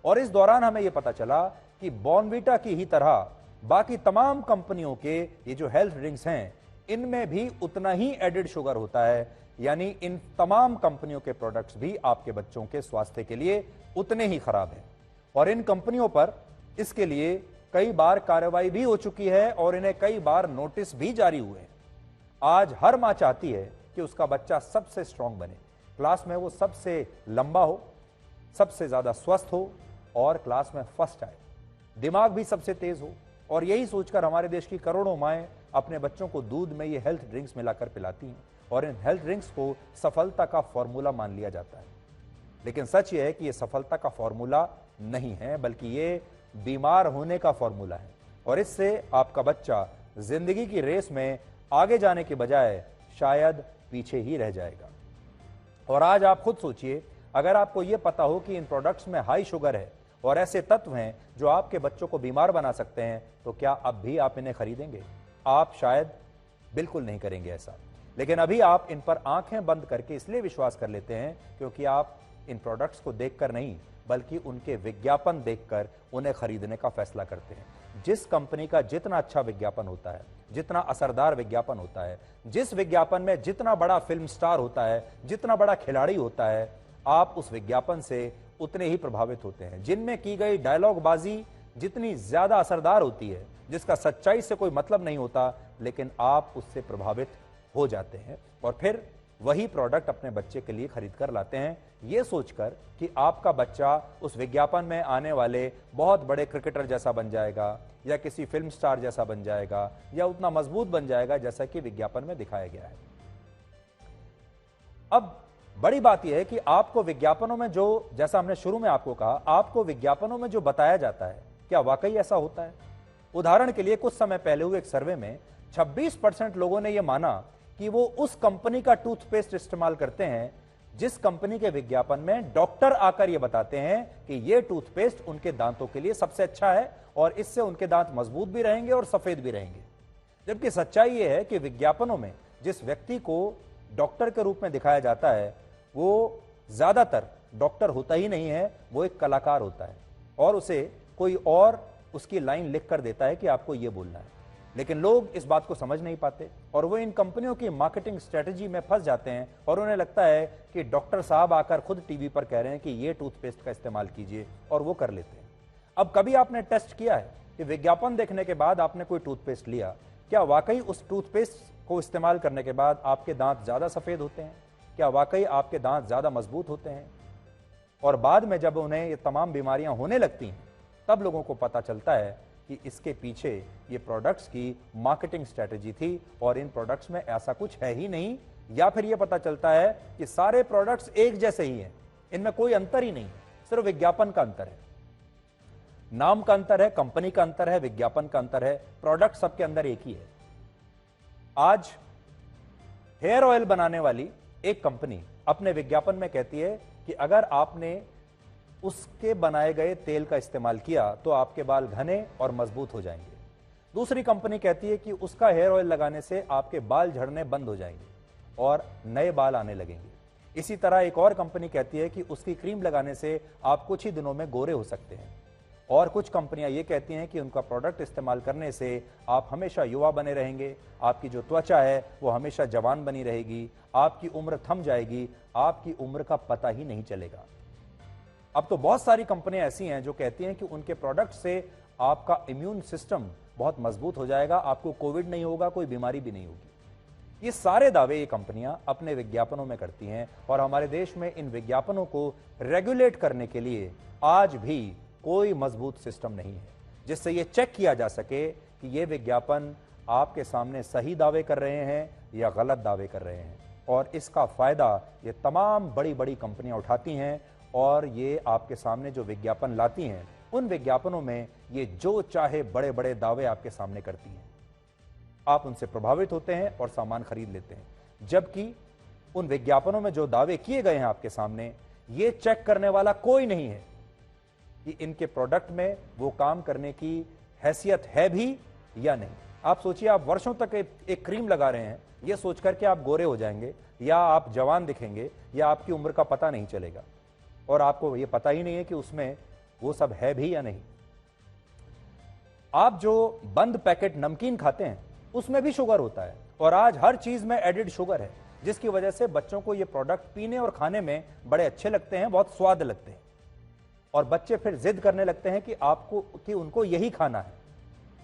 S1: और इस दौरान हमें यह पता चला कि बॉर्नवीटा की ही तरह बाकी तमाम कंपनियों के ये जो हेल्थ ड्रिंक्स हैं इनमें भी उतना ही एडेड शुगर होता है, यानी इन तमाम कंपनियों के प्रोडक्ट्स भी आपके बच्चों के स्वास्थ्य के लिए उतने ही खराब हैं। और इन कंपनियों पर इसके लिए कई बार कार्रवाई भी हो चुकी है और इन्हें कई बार नोटिस भी जारी हुए हैं। आज हर मां चाहती है कि उसका बच्चा सबसे स्ट्रांग बने, क्लास में वो सबसे लंबा हो, सबसे ज्यादा स्वस्थ हो और क्लास में फर्स्ट आए, दिमाग भी सबसे तेज हो। और यही सोचकर हमारे देश की करोड़ों माएं अपने बच्चों को दूध में ये हेल्थ ड्रिंक्स मिलाकर पिलाती हैं और इन हेल्थ ड्रिंक्स को सफलता का फॉर्मूला मान लिया जाता है। लेकिन सच ये है कि ये सफलता का फॉर्मूला नहीं है, बल्कि ये बीमार होने का फॉर्मूला है। और इससे आपका बच्चा जिंदगी की रेस में आगे जाने के बजाय शायद पीछे ही रह जाएगा। और आज आप खुद सोचिए, अगर आपको यह पता हो कि इन प्रोडक्ट्स में हाई शुगर है और ऐसे तत्व हैं जो आपके बच्चों को बीमार बना सकते हैं, तो क्या अब भी आप इन्हें खरीदेंगे? आप शायद बिल्कुल नहीं करेंगे ऐसा। लेकिन अभी आप इन पर आंखें बंद करके इसलिए विश्वास कर लेते हैं क्योंकि आप इन प्रोडक्ट्स को देखकर नहीं बल्कि उनके विज्ञापन देखकर उन्हें खरीदने का फैसला करते हैं। जिस कंपनी का जितना अच्छा विज्ञापन होता है, जितना असरदार विज्ञापन होता है, जिस विज्ञापन में जितना बड़ा फिल्म स्टार होता है, जितना बड़ा खिलाड़ी होता है, आप उस विज्ञापन से उतने ही प्रभावित होते हैं। जिनमें की गई डायलॉग बाजी जितनी ज्यादा असरदार होती है, जिसका सच्चाई से कोई मतलब नहीं होता, लेकिन आप उससे प्रभावित हो जाते हैं और फिर वही प्रोडक्ट अपने बच्चे के लिए खरीद कर लाते हैं, ये सोचकर कि आपका बच्चा उस विज्ञापन में आने वाले बहुत बड़े क्रिकेटर जैसा बन जाएगा या किसी फिल्म स्टार जैसा बन जाएगा या उतना मजबूत बन जाएगा जैसा कि विज्ञापन में दिखाया गया है। अब बड़ी बात यह है कि आपको विज्ञापनों में जो, जैसा हमने शुरू में आपको कहा, आपको विज्ञापनों में जो बताया जाता है क्या वाकई ऐसा होता है? उदाहरण के लिए कुछ समय पहले हुए एक सर्वे में 26% लोगों ने यह माना कि वो उस कंपनी का टूथपेस्ट इस्तेमाल करते हैं जिस कंपनी के विज्ञापन में डॉक्टर आकर यह बताते हैं कि यह टूथपेस्ट उनके दांतों के लिए सबसे अच्छा है और इससे उनके दांत मजबूत भी रहेंगे और सफेद भी रहेंगे। जबकि सच्चाई यह है कि विज्ञापनों में जिस व्यक्ति को डॉक्टर के रूप में दिखाया जाता है वो ज्यादातर डॉक्टर होता ही नहीं है, वो एक कलाकार होता है और उसे कोई और उसकी लाइन लिख कर देता है कि आपको यह बोलना है। लेकिन लोग इस बात को समझ नहीं पाते और वो इन कंपनियों की मार्केटिंग स्ट्रेटजी में फंस जाते हैं और उन्हें लगता है कि डॉक्टर साहब आकर खुद टीवी पर कह रहे हैं कि ये टूथपेस्ट का इस्तेमाल कीजिए और वो कर लेते हैं। अब कभी आपने टेस्ट किया है कि विज्ञापन देखने के बाद आपने कोई टूथपेस्ट लिया, क्या वाकई उस टूथपेस्ट को इस्तेमाल करने के बाद आपके दांत ज्यादा सफेद होते हैं? क्या वाकई आपके दांत ज्यादा मजबूत होते हैं? और बाद में जब उन्हें ये तमाम बीमारियां होने लगती हैं तब लोगों को पता चलता है कि इसके पीछे ये प्रोडक्ट्स की मार्केटिंग स्ट्रेटजी थी और इन प्रोडक्ट्स में ऐसा कुछ है ही नहीं, या फिर ये पता चलता है कि सारे प्रोडक्ट्स एक जैसे ही हैं, इनमें कोई अंतर ही नहीं, सिर्फ विज्ञापन का अंतर है, नाम का अंतर है, कंपनी का अंतर है, विज्ञापन का अंतर है, प्रोडक्ट सबके अंदर एक ही है। आज हेयर ऑयल बनाने वाली एक कंपनी अपने विज्ञापन में कहती है कि अगर आपने उसके बनाए गए तेल का इस्तेमाल किया तो आपके बाल घने और मजबूत हो जाएंगे। दूसरी कंपनी कहती है कि उसका हेयर ऑयल लगाने से आपके बाल झड़ने बंद हो जाएंगे और नए बाल आने लगेंगे। इसी तरह एक और कंपनी कहती है कि उसकी क्रीम लगाने से आप कुछ ही दिनों में गोरे हो सकते हैं। और कुछ कंपनियां ये कहती हैं कि उनका प्रोडक्ट इस्तेमाल करने से आप हमेशा युवा बने रहेंगे, आपकी जो त्वचा है वो हमेशा जवान बनी रहेगी, आपकी उम्र थम जाएगी, आपकी उम्र का पता ही नहीं चलेगा। अब तो बहुत सारी कंपनियां ऐसी हैं जो कहती हैं कि उनके प्रोडक्ट से आपका इम्यून सिस्टम बहुत मजबूत हो जाएगा, आपको कोविड नहीं होगा, कोई बीमारी भी नहीं होगी। ये सारे दावे ये कंपनियां अपने विज्ञापनों में करती हैं और हमारे देश में इन विज्ञापनों को रेगुलेट करने के लिए आज भी कोई मजबूत सिस्टम नहीं है जिससे ये चेक किया जा सके कि ये विज्ञापन आपके सामने सही दावे कर रहे हैं या गलत दावे कर रहे हैं। और इसका फायदा ये तमाम बड़ी बड़ी कंपनियां उठाती हैं और ये आपके सामने जो विज्ञापन लाती हैं उन विज्ञापनों में ये जो चाहे बड़े बड़े दावे आपके सामने करती हैं। आप उनसे प्रभावित होते हैं और सामान खरीद लेते हैं, जबकि उन विज्ञापनों में जो दावे किए गए हैं आपके सामने, ये चेक करने वाला कोई नहीं है कि इनके प्रोडक्ट में वो काम करने की हैसियत है भी या नहीं। आप सोचिए, आप वर्षों तक एक क्रीम लगा रहे हैं ये सोचकर कि आप गोरे हो जाएंगे या आप जवान दिखेंगे या आपकी उम्र का पता नहीं चलेगा, और आपको ये पता ही नहीं है कि उसमें वो सब है भी या नहीं। आप जो बंद पैकेट नमकीन खाते हैं उसमें भी शुगर होता है और आज हर चीज में एडिड शुगर है, जिसकी वजह से बच्चों को ये प्रोडक्ट पीने और खाने में बड़े अच्छे लगते हैं, बहुत स्वाद लगते हैं, और बच्चे फिर जिद करने लगते हैं कि उनको यही खाना है,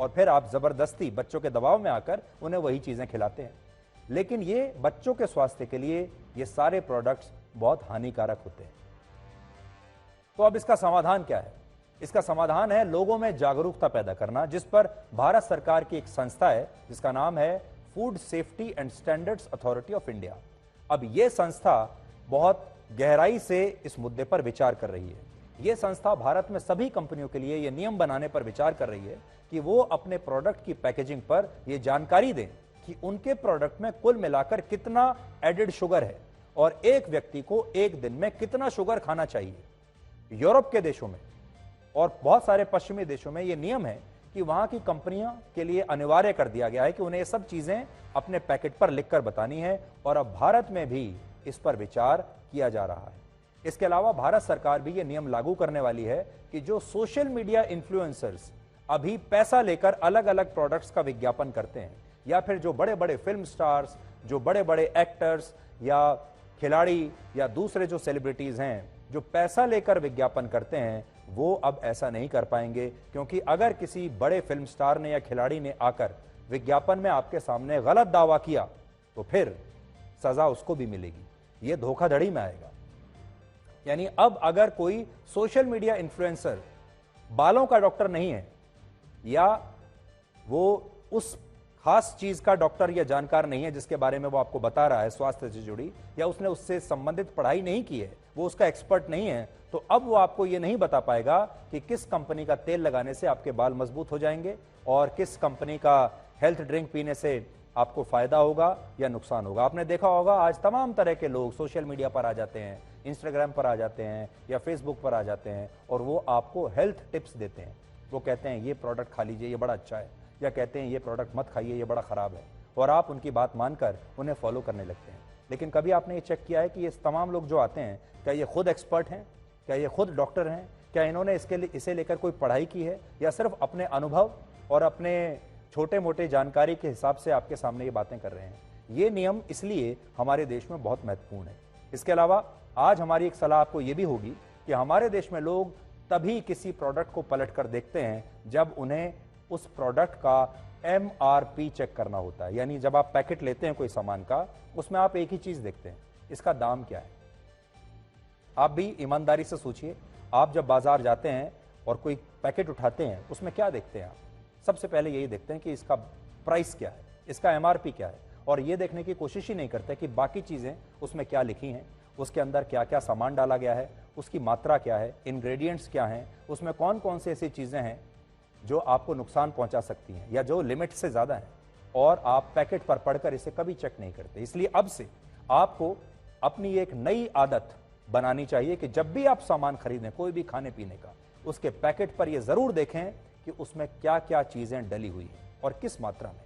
S1: और फिर आप जबरदस्ती बच्चों के दबाव में आकर उन्हें वही चीजें खिलाते हैं। लेकिन ये बच्चों के स्वास्थ्य के लिए ये सारे प्रोडक्ट्स बहुत हानिकारक होते हैं। तो अब इसका समाधान क्या है? इसका समाधान है लोगों में जागरूकता पैदा करना, जिस पर भारत सरकार की एक संस्था है जिसका नाम है food safety and standards authority of India. अब यह संस्था बहुत गहराई से इस मुद्दे पर विचार कर रही है। यह संस्था भारत में सभी कंपनियों के लिए यह नियम बनाने पर विचार कर रही है कि वो अपने प्रोडक्ट की पैकेजिंग पर यह जानकारी दें कि उनके प्रोडक्ट में कुल मिलाकर कितना एडिड शुगर है और एक व्यक्ति को एक दिन में कितना शुगर खाना चाहिए। यूरोप के देशों में और बहुत सारे पश्चिमी देशों में यह नियम है कि वहां की कंपनियों के लिए अनिवार्य कर दिया गया है कि उन्हें ये सब चीजें अपने पैकेट पर लिखकर बतानी है और अब भारत में भी इस पर विचार किया जा रहा है। इसके अलावा भारत सरकार भी ये नियम लागू करने वाली है कि जो सोशल मीडिया इन्फ्लुएंसर्स अभी पैसा लेकर अलग अलग प्रोडक्ट्स का विज्ञापन करते हैं या फिर जो बड़े बड़े फिल्म स्टार्स, जो बड़े बड़े एक्टर्स या खिलाड़ी या दूसरे जो सेलिब्रिटीज हैं जो पैसा लेकर विज्ञापन करते हैं, वो अब ऐसा नहीं कर पाएंगे, क्योंकि अगर किसी बड़े फिल्म स्टार ने या खिलाड़ी ने आकर विज्ञापन में आपके सामने गलत दावा किया तो फिर सजा उसको भी मिलेगी। यह धोखाधड़ी में आएगा। यानी अब अगर कोई सोशल मीडिया इन्फ्लुएंसर बालों का डॉक्टर नहीं है या वो उस खास चीज का डॉक्टर या जानकार नहीं है जिसके बारे में वो आपको बता रहा है स्वास्थ्य से जुड़ी, या उसने उससे संबंधित पढ़ाई नहीं की है, वो उसका एक्सपर्ट नहीं है, तो अब वो आपको ये नहीं बता पाएगा कि किस कंपनी का तेल लगाने से आपके बाल मजबूत हो जाएंगे और किस कंपनी का हेल्थ ड्रिंक पीने से आपको फायदा होगा या नुकसान होगा। आपने देखा होगा आज तमाम तरह के लोग सोशल मीडिया पर आ जाते हैं, इंस्टाग्राम पर आ जाते हैं या फेसबुक पर आ जाते हैं और वो आपको हेल्थ टिप्स देते हैं। वो कहते हैं ये प्रोडक्ट खा लीजिए, ये बड़ा अच्छा है, या कहते हैं ये प्रोडक्ट मत खाइए, ये बड़ा खराब है, और आप उनकी बात मानकर उन्हें फॉलो करने लगते हैं। लेकिन कभी आपने ये चेक किया है कि ये तमाम लोग जो आते हैं, क्या ये खुद एक्सपर्ट हैं, क्या ये खुद डॉक्टर हैं, क्या इन्होंने इसे लेकर कोई पढ़ाई की है, या सिर्फ अपने अनुभव और अपने छोटे मोटे जानकारी के हिसाब से आपके सामने ये बातें कर रहे हैं। ये नियम इसलिए हमारे देश में बहुत महत्वपूर्ण है। इसके अलावा आज हमारी एक सलाह आपको ये भी होगी कि हमारे देश में लोग तभी किसी प्रोडक्ट को पलट कर देखते हैं जब उन्हें उस प्रोडक्ट का MRP चेक करना होता है। यानी जब आप पैकेट लेते हैं कोई सामान का, उसमें आप एक ही चीज देखते हैं, इसका दाम क्या है। आप भी ईमानदारी से सोचिए, आप जब बाजार जाते हैं और कोई पैकेट उठाते हैं, उसमें क्या देखते हैं आप? सबसे पहले यही देखते हैं कि इसका प्राइस क्या है, इसका MRP क्या है, और ये देखने की कोशिश ही नहीं करते कि बाकी चीजें उसमें क्या लिखी हैं, उसके अंदर क्या क्या सामान डाला गया है, उसकी मात्रा क्या है, इंग्रेडिएंट्स क्या हैं, उसमें कौन कौन सी ऐसी चीजें हैं जो आपको नुकसान पहुंचा सकती हैं या जो लिमिट से ज्यादा है, और आप पैकेट पर पढ़कर इसे कभी चेक नहीं करते। इसलिए अब से आपको अपनी एक नई आदत बनानी चाहिए कि जब भी आप सामान खरीदें, कोई भी खाने पीने का, उसके पैकेट पर यह जरूर देखें कि उसमें क्या क्या चीजें डली हुई हैं और किस मात्रा में।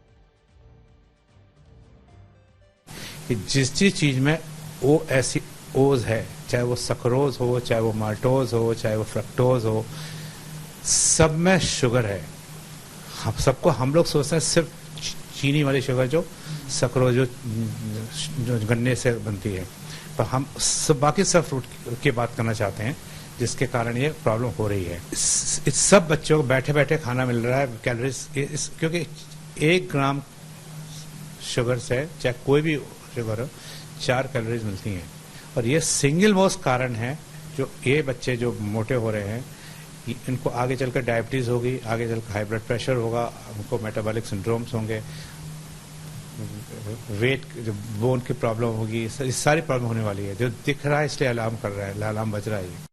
S3: कि जिस चीज में वो ऐसी ओज है, चाहे वो सक्रोज हो, चाहे वो माल्टोज हो, चाहे वो फ्रक्टोज हो, सब में शुगर है। हम लोग सोचते हैं सिर्फ चीनी वाली शुगर जो सक्रोज जो गन्ने से बनती है, पर हम सब बाकी सब फ्रूट की बात करना चाहते हैं जिसके कारण ये प्रॉब्लम हो रही है। इस सब बच्चों को बैठे बैठे खाना मिल रहा है, कैलोरीज, क्योंकि 1 ग्राम शुगर से, चाहे कोई भी शुगर हो, 4 कैलोरीज मिलती हैं। और ये सिंगल मोस्ट कारण है जो ये बच्चे जो मोटे हो रहे हैं, इनको आगे चलकर डायबिटीज होगी, आगे चलकर हाई ब्लड प्रेशर होगा, उनको मेटाबॉलिक सिंड्रोम्स होंगे, वेट जो बोन की प्रॉब्लम होगी, इस सारी प्रॉब्लम होने वाली है। जो दिख रहा है इसलिए अलार्म कर रहा है, अलार्म बज रहा है।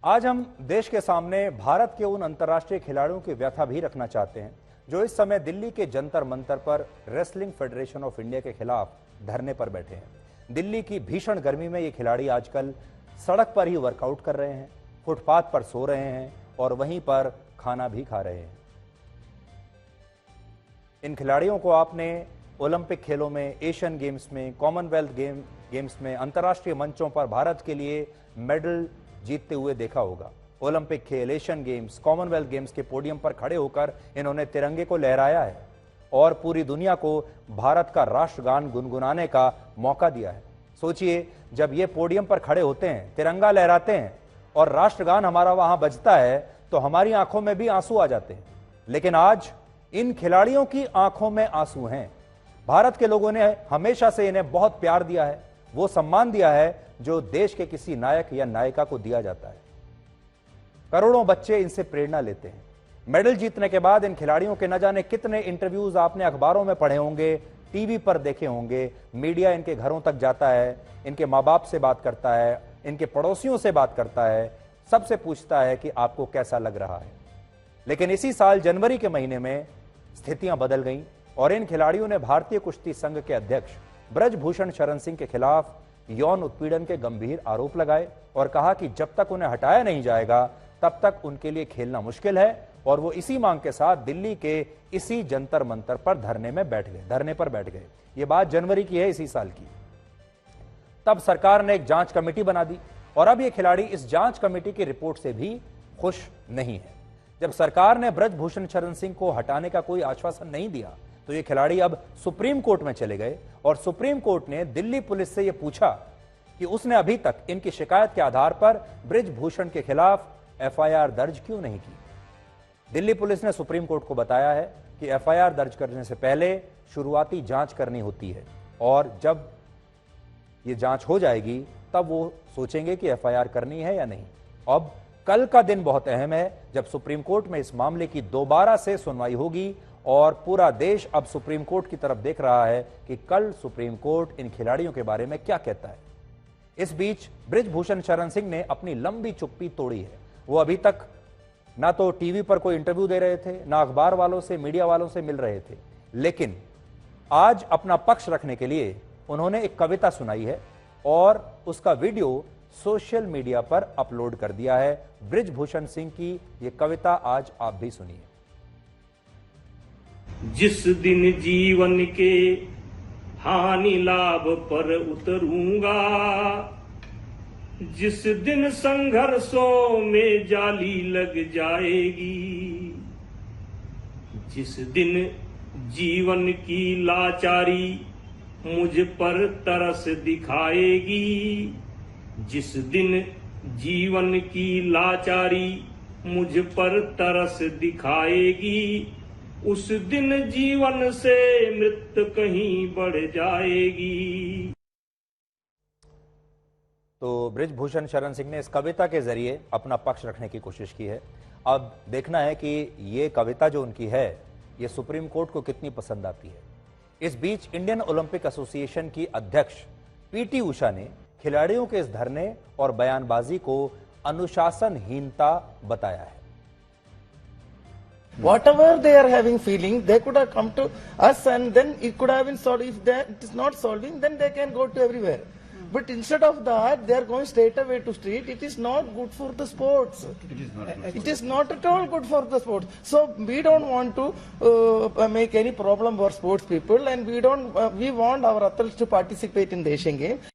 S1: आज हम देश के सामने भारत के उन अंतर्राष्ट्रीय खिलाड़ियों की व्यथा भी रखना चाहते हैं जो इस समय दिल्ली के जंतर मंतर पर रेसलिंग फेडरेशन ऑफ इंडिया के खिलाफ धरने पर बैठे हैं। दिल्ली की भीषण गर्मी में ये खिलाड़ी आजकल सड़क पर ही वर्कआउट कर रहे हैं, फुटपाथ पर सो रहे हैं और वहीं पर खाना भी खा रहे हैं। इन खिलाड़ियों को आपने ओलंपिक खेलों में, एशियन गेम्स में, कॉमनवेल्थ गेम्स में, अंतर्राष्ट्रीय मंचों पर भारत के लिए मेडल जीतते हुए देखा होगा। ओलंपिक खेल, एशियन गेम्स, कॉमनवेल्थ गेम्स के पोडियम पर खड़े होकर इन्होंने तिरंगे को लहराया है और पूरी दुनिया को भारत का राष्ट्रगान गुनगुनाने का मौका दिया है। सोचिए, जब ये पोडियम पर खड़े होते हैं, तिरंगा लहराते हैं और राष्ट्रगान हमारा वहां बजता है तो हमारी आंखों में भी आंसू आ जाते हैं। लेकिन आज इन खिलाड़ियों की आंखों में आंसू हैं। भारत के लोगों ने हमेशा से इन्हें बहुत प्यार दिया है, वो सम्मान दिया है जो देश के किसी नायक या नायिका को दिया जाता है। करोड़ों बच्चे इनसे प्रेरणा लेते हैं। मेडल जीतने के बाद इन खिलाड़ियों के न जाने कितने इंटरव्यूज आपने अखबारों में पढ़े होंगे, टीवी पर देखे होंगे। मीडिया इनके घरों तक जाता है, इनके माँ बाप से बात करता है, इनके पड़ोसियों से बात करता है, सबसे पूछता है कि आपको कैसा लग रहा है। लेकिन इसी साल जनवरी के महीने में स्थितियां बदल गईं और इन खिलाड़ियों ने भारतीय कुश्ती संघ के अध्यक्ष ब्रजभूषण शरण सिंह के खिलाफ यौन उत्पीड़न के गंभीर आरोप लगाए और कहा कि जब तक उन्हें हटाया नहीं जाएगा तब तक उनके लिए खेलना मुश्किल है और वो इसी मांग के साथ दिल्ली के इसी जंतर मंतर पर धरने पर बैठ गए। ये बात जनवरी की है, इसी साल की। तब सरकार ने एक जांच कमेटी बना दी और अब ये खिलाड़ी इस जांच कमेटी की रिपोर्ट से भी खुश नहीं है। जब सरकार ने ब्रजभूषण शरण सिंह को हटाने का कोई आश्वासन नहीं दिया तो ये खिलाड़ी अब सुप्रीम कोर्ट में चले गए और सुप्रीम कोर्ट ने दिल्ली पुलिस से यह पूछा कि उसने अभी तक इनकी शिकायत के आधार पर ब्रजभूषण के खिलाफ एफआईआर दर्ज क्यों नहीं की। दिल्ली पुलिस ने सुप्रीम कोर्ट को बताया है कि एफआईआर दर्ज करने से पहले शुरुआती जांच करनी होती है और जब ये जांच हो जाएगी तब वो सोचेंगे कि एफआईआर करनी है या नहीं। अब कल का दिन बहुत अहम है जब सुप्रीम कोर्ट में इस मामले की दोबारा से सुनवाई होगी और पूरा देश अब सुप्रीम कोर्ट की तरफ देख रहा है कि कल सुप्रीम कोर्ट इन खिलाड़ियों के बारे में क्या कहता है। इस बीच ब्रजभूषण शरण सिंह ने अपनी लंबी चुप्पी तोड़ी है। वो अभी तक ना तो टीवी पर कोई इंटरव्यू दे रहे थे, ना अखबार वालों से, मीडिया वालों से मिल रहे थे, लेकिन आज अपना पक्ष रखने के लिए उन्होंने एक कविता सुनाई है और उसका वीडियो सोशल मीडिया पर अपलोड कर दिया है। ब्रजभूषण सिंह की यह कविता आज आप भी सुनिए।
S4: जिस दिन जीवन के हानि लाभ पर उतरूंगा, जिस दिन संघर्षों में जाली लग जाएगी, जिस दिन जीवन की लाचारी मुझ पर तरस दिखाएगी, जिस दिन जीवन की लाचारी मुझ पर तरस दिखाएगी, उस दिन जीवन से मृत्यु कहीं बढ़ जाएगी।
S1: तो ब्रजभूषण शरण सिंह ने इस कविता के जरिए अपना पक्ष रखने की कोशिश की है। अब देखना है कि ये कविता जो उनकी है ये सुप्रीम कोर्ट को कितनी पसंद आती है। इस बीच इंडियन ओलंपिक एसोसिएशन की अध्यक्ष पीटी उषा ने खिलाड़ियों के इस धरने और बयानबाजी को अनुशासनहीनता बताया है।
S5: Whatever they are having feeling, they could have come to us and then it could have been solved. If it is not solving, then they can go to everywhere. But instead of that, they are going straight away to street. It is not good for the sports. It is not at all good for the sports. So we don't want to make any problem for sports people, and we want our athletes to participate in the Asian Games.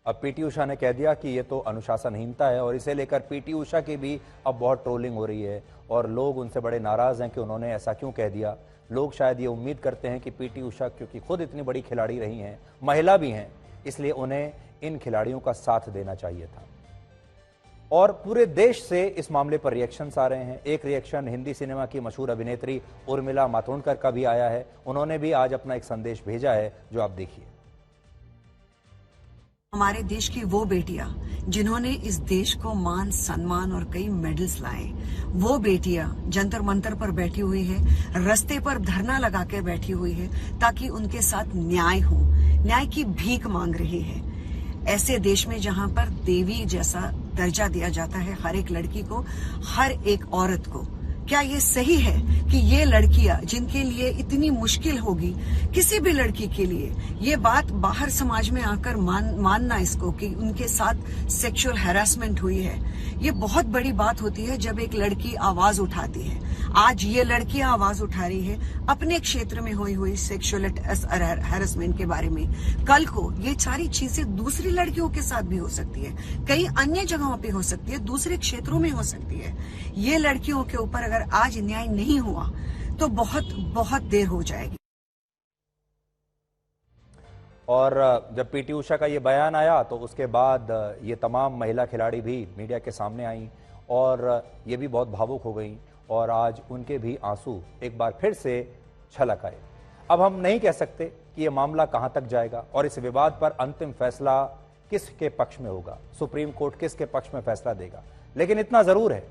S1: अब PT Usha ने कह दिया कि ये तो अनुशासनहीनता है और इसे लेकर पीटी उषा की भी अब बहुत ट्रोलिंग हो रही है और लोग उनसे बड़े नाराज हैं कि उन्होंने ऐसा क्यों कह दिया। लोग शायद ये उम्मीद करते हैं कि पीटी उषा क्योंकि खुद इतनी बड़ी खिलाड़ी रही हैं, महिला भी हैं, इसलिए उन्हें इन खिलाड़ियों का साथ देना चाहिए था। और पूरे देश से इस मामले पर रिएक्शंस आ रहे हैं। एक रिएक्शन हिंदी सिनेमा की मशहूर अभिनेत्री उर्मिला मातोंडकर का भी आया है। उन्होंने भी आज अपना एक संदेश भेजा है जो आप देखिए।
S6: हमारे देश की वो बेटियां जिन्होंने इस देश को मान सम्मान और कई मेडल्स लाए, वो बेटियां जंतर मंतर पर बैठी हुई है, रास्ते पर धरना लगा के बैठी हुई है ताकि उनके साथ न्याय हो, न्याय की भीख मांग रही है। ऐसे देश में जहां पर देवी जैसा दर्जा दिया जाता है हर एक लड़की को, हर एक औरत को, क्या ये सही है कि ये लड़कियां जिनके लिए इतनी मुश्किल होगी किसी भी लड़की के लिए, ये बात बाहर समाज में आकर मानना इसको कि उनके साथ सेक्सुअल हैरेसमेंट हुई है, ये बहुत बड़ी बात होती है जब एक लड़की आवाज उठाती है। आज ये लड़कियां आवाज उठा रही है अपने क्षेत्र में हुई सेक्सुअल हैरेसमेंट के बारे में। कल को ये सारी चीजें दूसरी लड़कियों के साथ भी हो सकती है, कई अन्य जगहों पे हो सकती है, दूसरे क्षेत्रों में हो सकती है। ये लड़कियों के ऊपर अगर आज न्याय नहीं हुआ तो बहुत बहुत देर हो जाएगी।
S1: और जब पीटी उषा का ये बयान आया तो उसके बाद ये तमाम महिला खिलाड़ी भी मीडिया के सामने आई और ये भी बहुत भावुक हो गई और आज उनके भी आंसू एक बार फिर से छलक आए। अब हम नहीं कह सकते कि ये मामला कहां तक जाएगा और इस विवाद पर अंतिम फैसला किसके पक्ष में होगा, सुप्रीम कोर्ट किसके पक्ष में फैसला देगा, लेकिन इतना जरूर है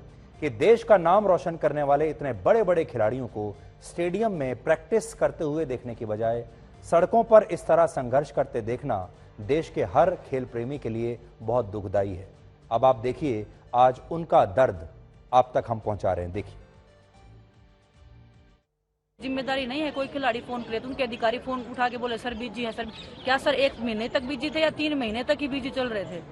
S1: कि देश का नाम रोशन करने वाले इतने बड़े बड़े खिलाड़ियों को स्टेडियम में प्रैक्टिस करते हुए देखने की बजाय सड़कों पर इस तरह संघर्ष करते देखना देश के हर खेल प्रेमी के लिए बहुत दुखदाई है। अब आप देखिए आज उनका दर्द आप तक हम पहुंचा रहे हैं, देखिए।
S7: जिम्मेदारी नहीं है, कोई खिलाड़ी फोन करे तो उनके अधिकारी फोन उठा के बोले सर बिजी है। सर क्या सर 1 महीने तक बिजी थे या 3 महीने तक ही बिजी चल रहे थे?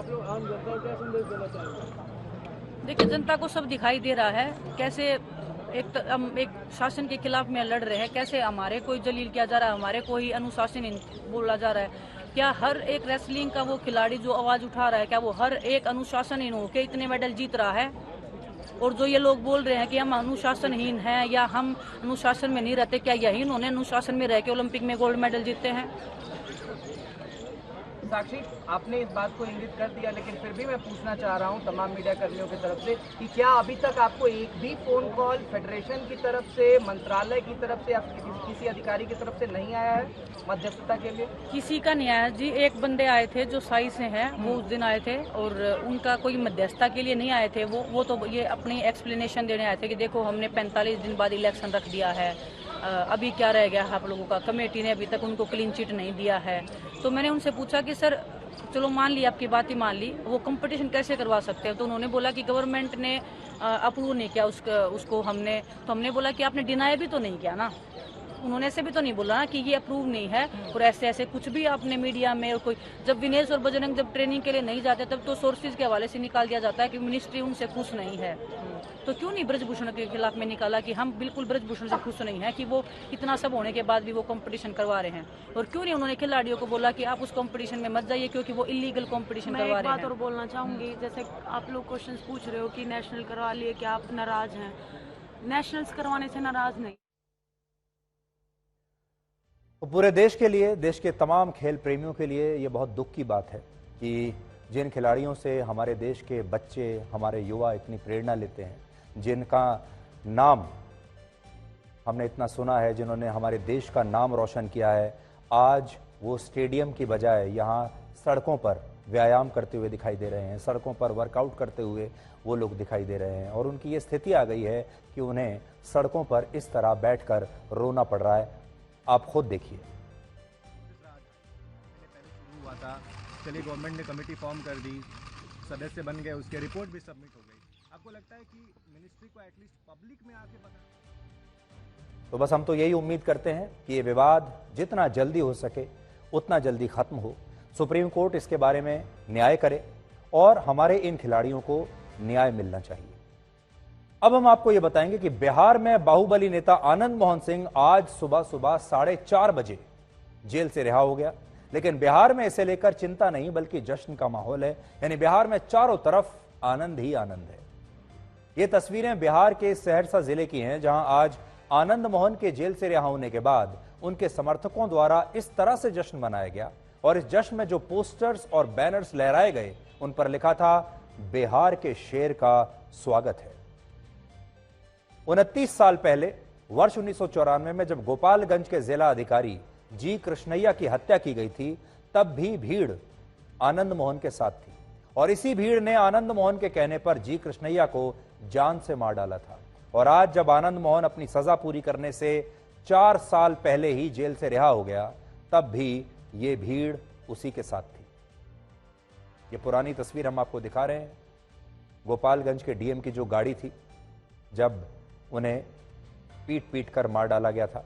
S8: आप लोग आम जनता को क्या संदेश देना चाहेंगे?
S7: देखिए, जनता को सब दिखाई दे रहा है कैसे हम एक शासन के खिलाफ में लड़ रहे हैं, कैसे हमारे कोई जलील किया जा रहा है, हमारे को ही अनुशासन बोला जा रहा है। क्या हर एक रेसलिंग का वो खिलाड़ी जो आवाज उठा रहा है, क्या वो हर एक अनुशासनहीन होकर इतने मेडल जीत रहा है? और जो ये लोग बोल रहे हैं कि हम अनुशासनहीन हैं या हम अनुशासन में नहीं रहते, क्या यही उन्होंने अनुशासन में रह के ओलंपिक में गोल्ड मेडल जीते हैं?
S8: साक्षी, आपने इस बात को इंगित कर दिया, लेकिन फिर भी मैं पूछना चाह रहा हूं तमाम मीडिया कर्मियों की तरफ से कि क्या अभी तक आपको एक भी फोन कॉल फेडरेशन की तरफ से, मंत्रालय की तरफ से या किसी अधिकारी की तरफ से नहीं आया है मध्यस्थता के लिए?
S7: किसी का नहीं आया जी। एक बंदे आए थे जो साई से हैं, वो उस दिन आए थे और उनका कोई मध्यस्थता के लिए नहीं आए थे। वो तो ये अपनी एक्सप्लेनेशन देने आए थे कि देखो हमने 45 दिन बाद इलेक्शन रख दिया है, अभी क्या रह गया आप लोगों का, कमेटी ने अभी तक उनको क्लीन चिट नहीं दिया है। तो मैंने उनसे पूछा कि सर चलो मान ली, आपकी बात ही मान ली, वो कंपटीशन कैसे करवा सकते हैं? तो उन्होंने बोला कि गवर्नमेंट ने अप्रूव नहीं किया उसको। हमने बोला कि आपने डिनाई भी तो नहीं किया ना, उन्होंने ऐसे भी तो नहीं बोला ना कि ये अप्रूव नहीं है। और ऐसे कुछ भी आपने मीडिया में और कोई, जब विनेश और बजरंग जब ट्रेनिंग के लिए नहीं जाते तब तो सोर्सेज के हवाले से निकाल दिया जाता है कि मिनिस्ट्री उनसे खुश नहीं है। तो क्यों नहीं ब्रजभूषण के खिलाफ में निकाला कि हम बिल्कुल ब्रजभूषण से खुश नहीं है कि वो इतना सब होने के बाद भी वो कंपटीशन करवा रहे हैं? और क्यों नहीं उन्होंने खिलाड़ियों को बोला कि आप उस कंपटीशन में मत जाइए क्योंकि वो इलीगल कंपटीशन करवा रहे हैं?
S9: मैं एक बात और बोलना चाहूंगी, जैसे आप लोग क्वेश्चन पूछ रहे हो कि नेशनल करवा लिए, क्या आप नाराज हैं? नेशनल्स करवाने से नाराज नहीं।
S1: तो पूरे देश के लिए, देश के तमाम खेल प्रेमियों के लिए ये बहुत दुख की बात है कि जिन खिलाड़ियों से हमारे देश के बच्चे, हमारे युवा इतनी प्रेरणा लेते हैं, जिनका नाम हमने इतना सुना है, जिन्होंने हमारे देश का नाम रोशन किया है, आज वो स्टेडियम की बजाय यहाँ सड़कों पर व्यायाम करते हुए दिखाई दे रहे हैं, सड़कों पर वर्कआउट करते हुए वो लोग दिखाई दे रहे हैं। और उनकी ये स्थिति आ गई है कि उन्हें सड़कों पर इस तरह बैठकर रोना पड़ रहा है। आप खुद देखिए।
S10: हुआ था, चलिए गवर्नमेंट ने कमेटी फॉर्म कर दी, सदस्य बन गए, उसकी रिपोर्ट भी सबमिट हो गई। आपको लगता है कि मिनिस्ट्री को एटलीस्ट पब्लिक में आके बता?
S1: तो बस हम तो यही उम्मीद करते हैं कि ये विवाद जितना जल्दी हो सके उतना जल्दी खत्म हो, सुप्रीम कोर्ट इसके बारे में न्याय करे और हमारे इन खिलाड़ियों को न्याय मिलना चाहिए। अब हम आपको यह बताएंगे कि बिहार में बाहुबली नेता आनंद मोहन सिंह आज सुबह 4:30 बजे जेल से रिहा हो गया। लेकिन बिहार में इसे लेकर चिंता नहीं बल्कि जश्न का माहौल है, यानी बिहार में चारों तरफ आनंद ही आनंद है। ये तस्वीरें बिहार के सहरसा जिले की हैं, जहां आज आनंद मोहन के जेल से रिहा होने के बाद उनके समर्थकों द्वारा इस तरह से जश्न मनाया गया और इस जश्न में जो पोस्टर्स और बैनर्स लहराए गए उन पर लिखा था, बिहार के शेर का स्वागत है। 29 साल पहले वर्ष 1994 में जब गोपालगंज के जिला अधिकारी जी कृष्णैया की हत्या की गई थी, तब भी भीड़ आनंद मोहन के साथ थी और इसी भीड़ ने आनंद मोहन के कहने पर जी कृष्णैया को जान से मार डाला था। और आज जब आनंद मोहन अपनी सजा पूरी करने से 4 साल पहले ही जेल से रिहा हो गया, तब भी ये भीड़ उसी के साथ थी। ये पुरानी तस्वीर हम आपको दिखा रहे हैं, गोपालगंज के डीएम की जो गाड़ी थी, जब उन्हें पीट कर मार डाला गया था।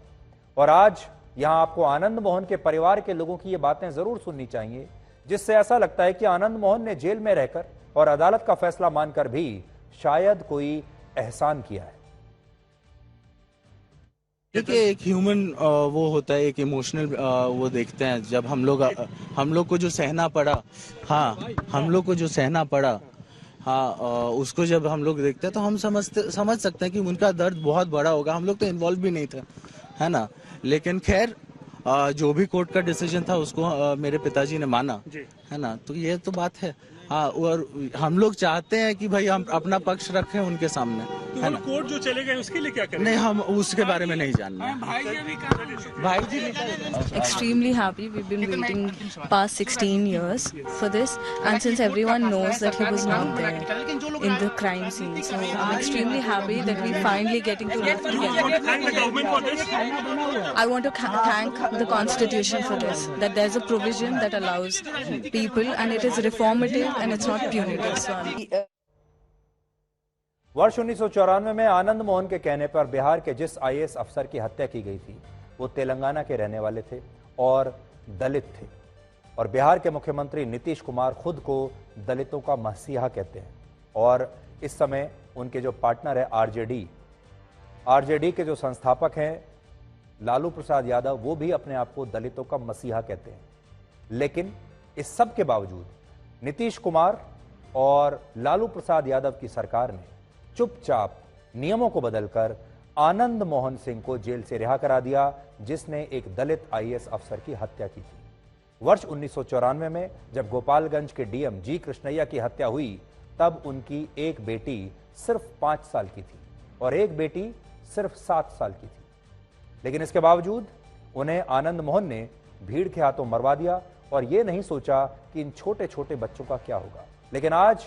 S1: और आज यहां आपको आनंद मोहन के परिवार के लोगों की ये बातें जरूर सुननी चाहिए, जिससे ऐसा लगता है कि आनंद मोहन ने जेल में रहकर और अदालत का फैसला मानकर भी शायद कोई एहसान किया है।
S11: देखिए, एक ह्यूमन वो होता है, एक इमोशनल वो देखते हैं। जब हम लोग को जो सहना पड़ा, हाँ, हम लोग को जो सहना पड़ा, हाँ, उसको जब हम लोग देखते हैं तो हम समझ सकते हैं कि उनका दर्द बहुत बड़ा होगा। हम लोग तो इन्वॉल्व भी नहीं थे, है ना। लेकिन खैर, जो भी कोर्ट का डिसीजन था उसको मेरे पिताजी ने माना, है ना। तो ये तो बात है, हाँ। और हम लोग चाहते हैं कि भाई हम अपना पक्ष रखें उनके सामने, है ना।
S12: कोर्ट जो चले गए उसके लिए क्या करें?
S11: नहीं, हम उसके बारे में नहीं जानना। भाई जी,
S13: extremely happy. We've been waiting past 16 years for this, and since everyone knows that he was not there in the crime scene, so I'm extremely happy that we finally getting to live together.
S12: Thank the government for this.
S13: I want to thank the Constitution for this, that there's a provision that allows people, and it is reformative and it's not punitive. So
S1: वर्ष 1994 में आनंद मोहन के कहने पर बिहार के जिस IAS अफसर की हत्या की गई थी, वो तेलंगाना के रहने वाले थे और दलित थे। और बिहार के मुख्यमंत्री नीतीश कुमार खुद को दलितों का मसीहा कहते हैं और इस समय उनके जो पार्टनर है आरजेडी के जो संस्थापक हैं लालू प्रसाद यादव, वो भी अपने आप को दलितों का मसीहा कहते हैं। लेकिन इस सब के बावजूद नीतीश कुमार और लालू प्रसाद यादव की सरकार ने चुपचाप नियमों को बदलकर आनंद मोहन सिंह को जेल से रिहा करा दिया, जिसने एक दलित आईएएस अफसर की हत्या की थी। वर्ष 1994 में जब गोपालगंज के डीएम जी कृष्णैया की हत्या हुई, तब उनकी एक बेटी सिर्फ 5 साल की थी और एक बेटी सिर्फ 7 साल की थी। लेकिन इसके बावजूद उन्हें आनंद मोहन ने भीड़ के हाथों मरवा दिया और यह नहीं सोचा कि इन छोटे छोटे बच्चों का क्या होगा। लेकिन आज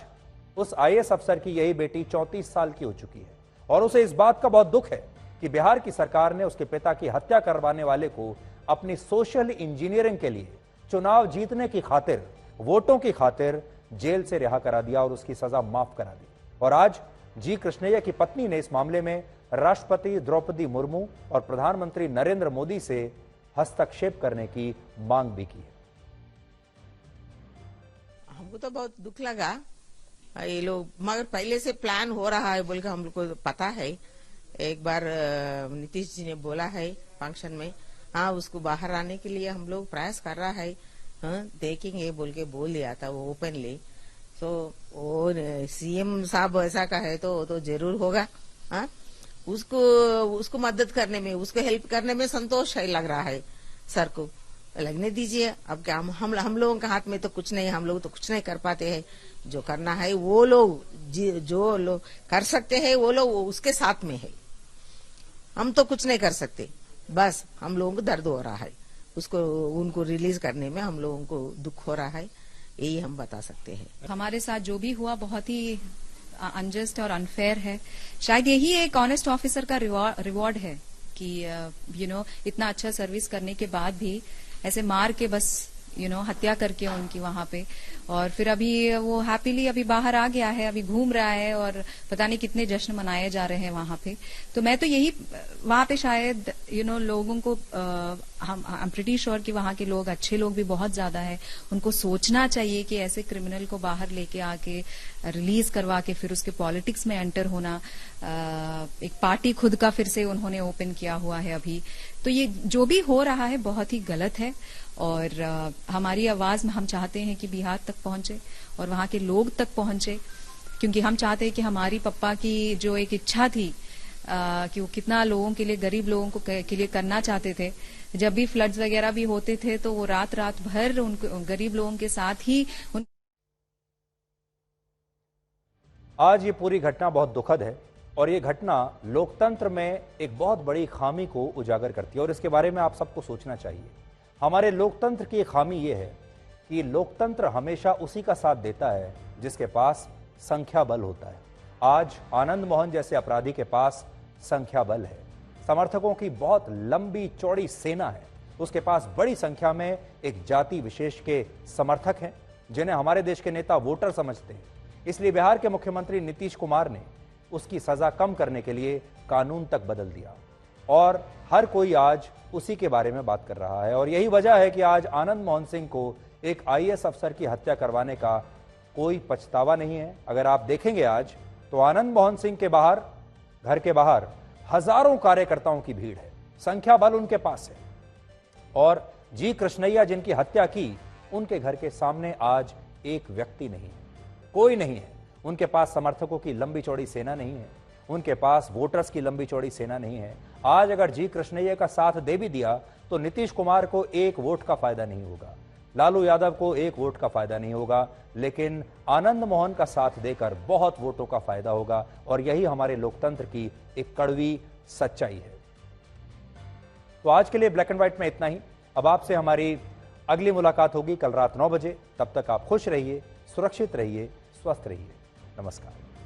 S1: उस आईएएस अफसर की यही बेटी 34 साल की हो चुकी है और उसे इस बात का बहुत दुख है कि बिहार की सरकार ने उसके पिता की हत्या करवाने वाले को अपनी सोशल इंजीनियरिंग के लिए चुनाव जीतने की खातिर, वोटों की खातिर जेल से रिहा करा दिया और उसकी सजा माफ करा दी। और आज जी कृष्णैया की पत्नी ने इस मामले में राष्ट्रपति द्रौपदी मुर्मू और प्रधानमंत्री नरेंद्र मोदी से हस्तक्षेप करने की मांग भी की है।
S14: हमको तो बहुत दुख लगा ये लोग, मगर पहले से प्लान हो रहा है बोल के हम लोग को पता है। एक बार नीतीश जी ने बोला है फंक्शन में, हाँ उसको बाहर आने के लिए हम लोग प्रयास कर रहा है, हाँ देखेंगे बोल के बोल दिया था वो ओपनली। तो वो सीएम साहब ऐसा का है तो जरूर होगा। हाँ उसको मदद करने में, उसको हेल्प करने में संतोष है लग रहा है सर को। लगने दीजिए, अब क्या हम लोगों के हाथ में तो कुछ नहीं, हम लोग तो कुछ नहीं कर पाते हैं। जो करना है वो लोग जो लोग कर सकते हैं वो लोग उसके साथ में है, हम तो कुछ नहीं कर सकते। बस हम लोगों को दर्द हो रहा है, उसको उनको रिलीज करने में हम लोगों को दुख हो रहा है, यही हम बता सकते हैं।
S15: हमारे साथ जो भी हुआ बहुत ही अनजस्ट और अनफेयर है। शायद यही एक ऑनेस्ट ऑफिसर का रिवॉर्ड है कि इतना अच्छा सर्विस करने के बाद भी ऐसे मार के बस हत्या करके उनकी वहां पे, और फिर अभी वो हैप्पीली अभी बाहर आ गया है, अभी घूम रहा है और पता नहीं कितने जश्न मनाए जा रहे हैं वहां पे। तो मैं तो यही वहां पे शायद लोगों को आई एम प्रीटी श्योर कि वहां के लोग, अच्छे लोग भी बहुत ज्यादा है, उनको सोचना चाहिए कि ऐसे क्रिमिनल को बाहर लेके आके रिलीज करवा के फिर उसके पॉलिटिक्स में एंटर होना, एक पार्टी खुद का फिर से उन्होंने ओपन किया हुआ है अभी। तो ये जो भी हो रहा है बहुत ही गलत है और हमारी आवाज में हम चाहते हैं कि बिहार तक पहुंचे और वहां के लोग तक पहुंचे, क्योंकि हम चाहते हैं कि हमारी पप्पा की जो एक इच्छा थी कि वो कितना लोगों के लिए, गरीब लोगों को के लिए करना चाहते थे। जब भी फ्लड्स वगैरह भी होते थे तो वो रात भर उनको गरीब लोगों के साथ ही
S1: आज ये पूरी घटना बहुत दुखद है और ये घटना लोकतंत्र में एक बहुत बड़ी खामी को उजागर करती है और इसके बारे में आप सबको सोचना चाहिए। हमारे लोकतंत्र की खामी ये है कि लोकतंत्र हमेशा उसी का साथ देता है जिसके पास संख्या बल होता है। आज आनंद मोहन जैसे अपराधी के पास संख्या बल है, समर्थकों की बहुत लंबी चौड़ी सेना है, उसके पास बड़ी संख्या में एक जाति विशेष के समर्थक हैं जिन्हें हमारे देश के नेता वोटर समझते हैं। इसलिए बिहार के मुख्यमंत्री नीतीश कुमार ने उसकी सजा कम करने के लिए कानून तक बदल दिया और हर कोई आज उसी के बारे में बात कर रहा है। और यही वजह है कि आज आनंद मोहन सिंह को एक आईएएस अफसर की हत्या करवाने का कोई पछतावा नहीं है। अगर आप देखेंगे आज तो आनंद मोहन सिंह के बाहर, घर के बाहर हजारों कार्यकर्ताओं की भीड़ है, संख्या बल उनके पास है। और जी कृष्णैया जिनकी हत्या की, उनके घर के सामने आज एक व्यक्ति नहीं है, कोई नहीं है। उनके पास समर्थकों की लंबी चौड़ी सेना नहीं है, उनके पास वोटर्स की लंबी चौड़ी सेना नहीं है। आज अगर जी कृष्णैया का साथ दे भी दिया तो नीतीश कुमार को एक वोट का फायदा नहीं होगा, लालू यादव को एक वोट का फायदा नहीं होगा, लेकिन आनंद मोहन का साथ देकर बहुत वोटों का फायदा होगा। और यही हमारे लोकतंत्र की एक कड़वी सच्चाई है। तो आज के लिए ब्लैक एंड व्हाइट में इतना ही। अब आपसे हमारी अगली मुलाकात होगी कल रात 9 बजे। तब तक आप खुश रहिए, सुरक्षित रहिए, स्वस्थ रहिए। नमस्कार।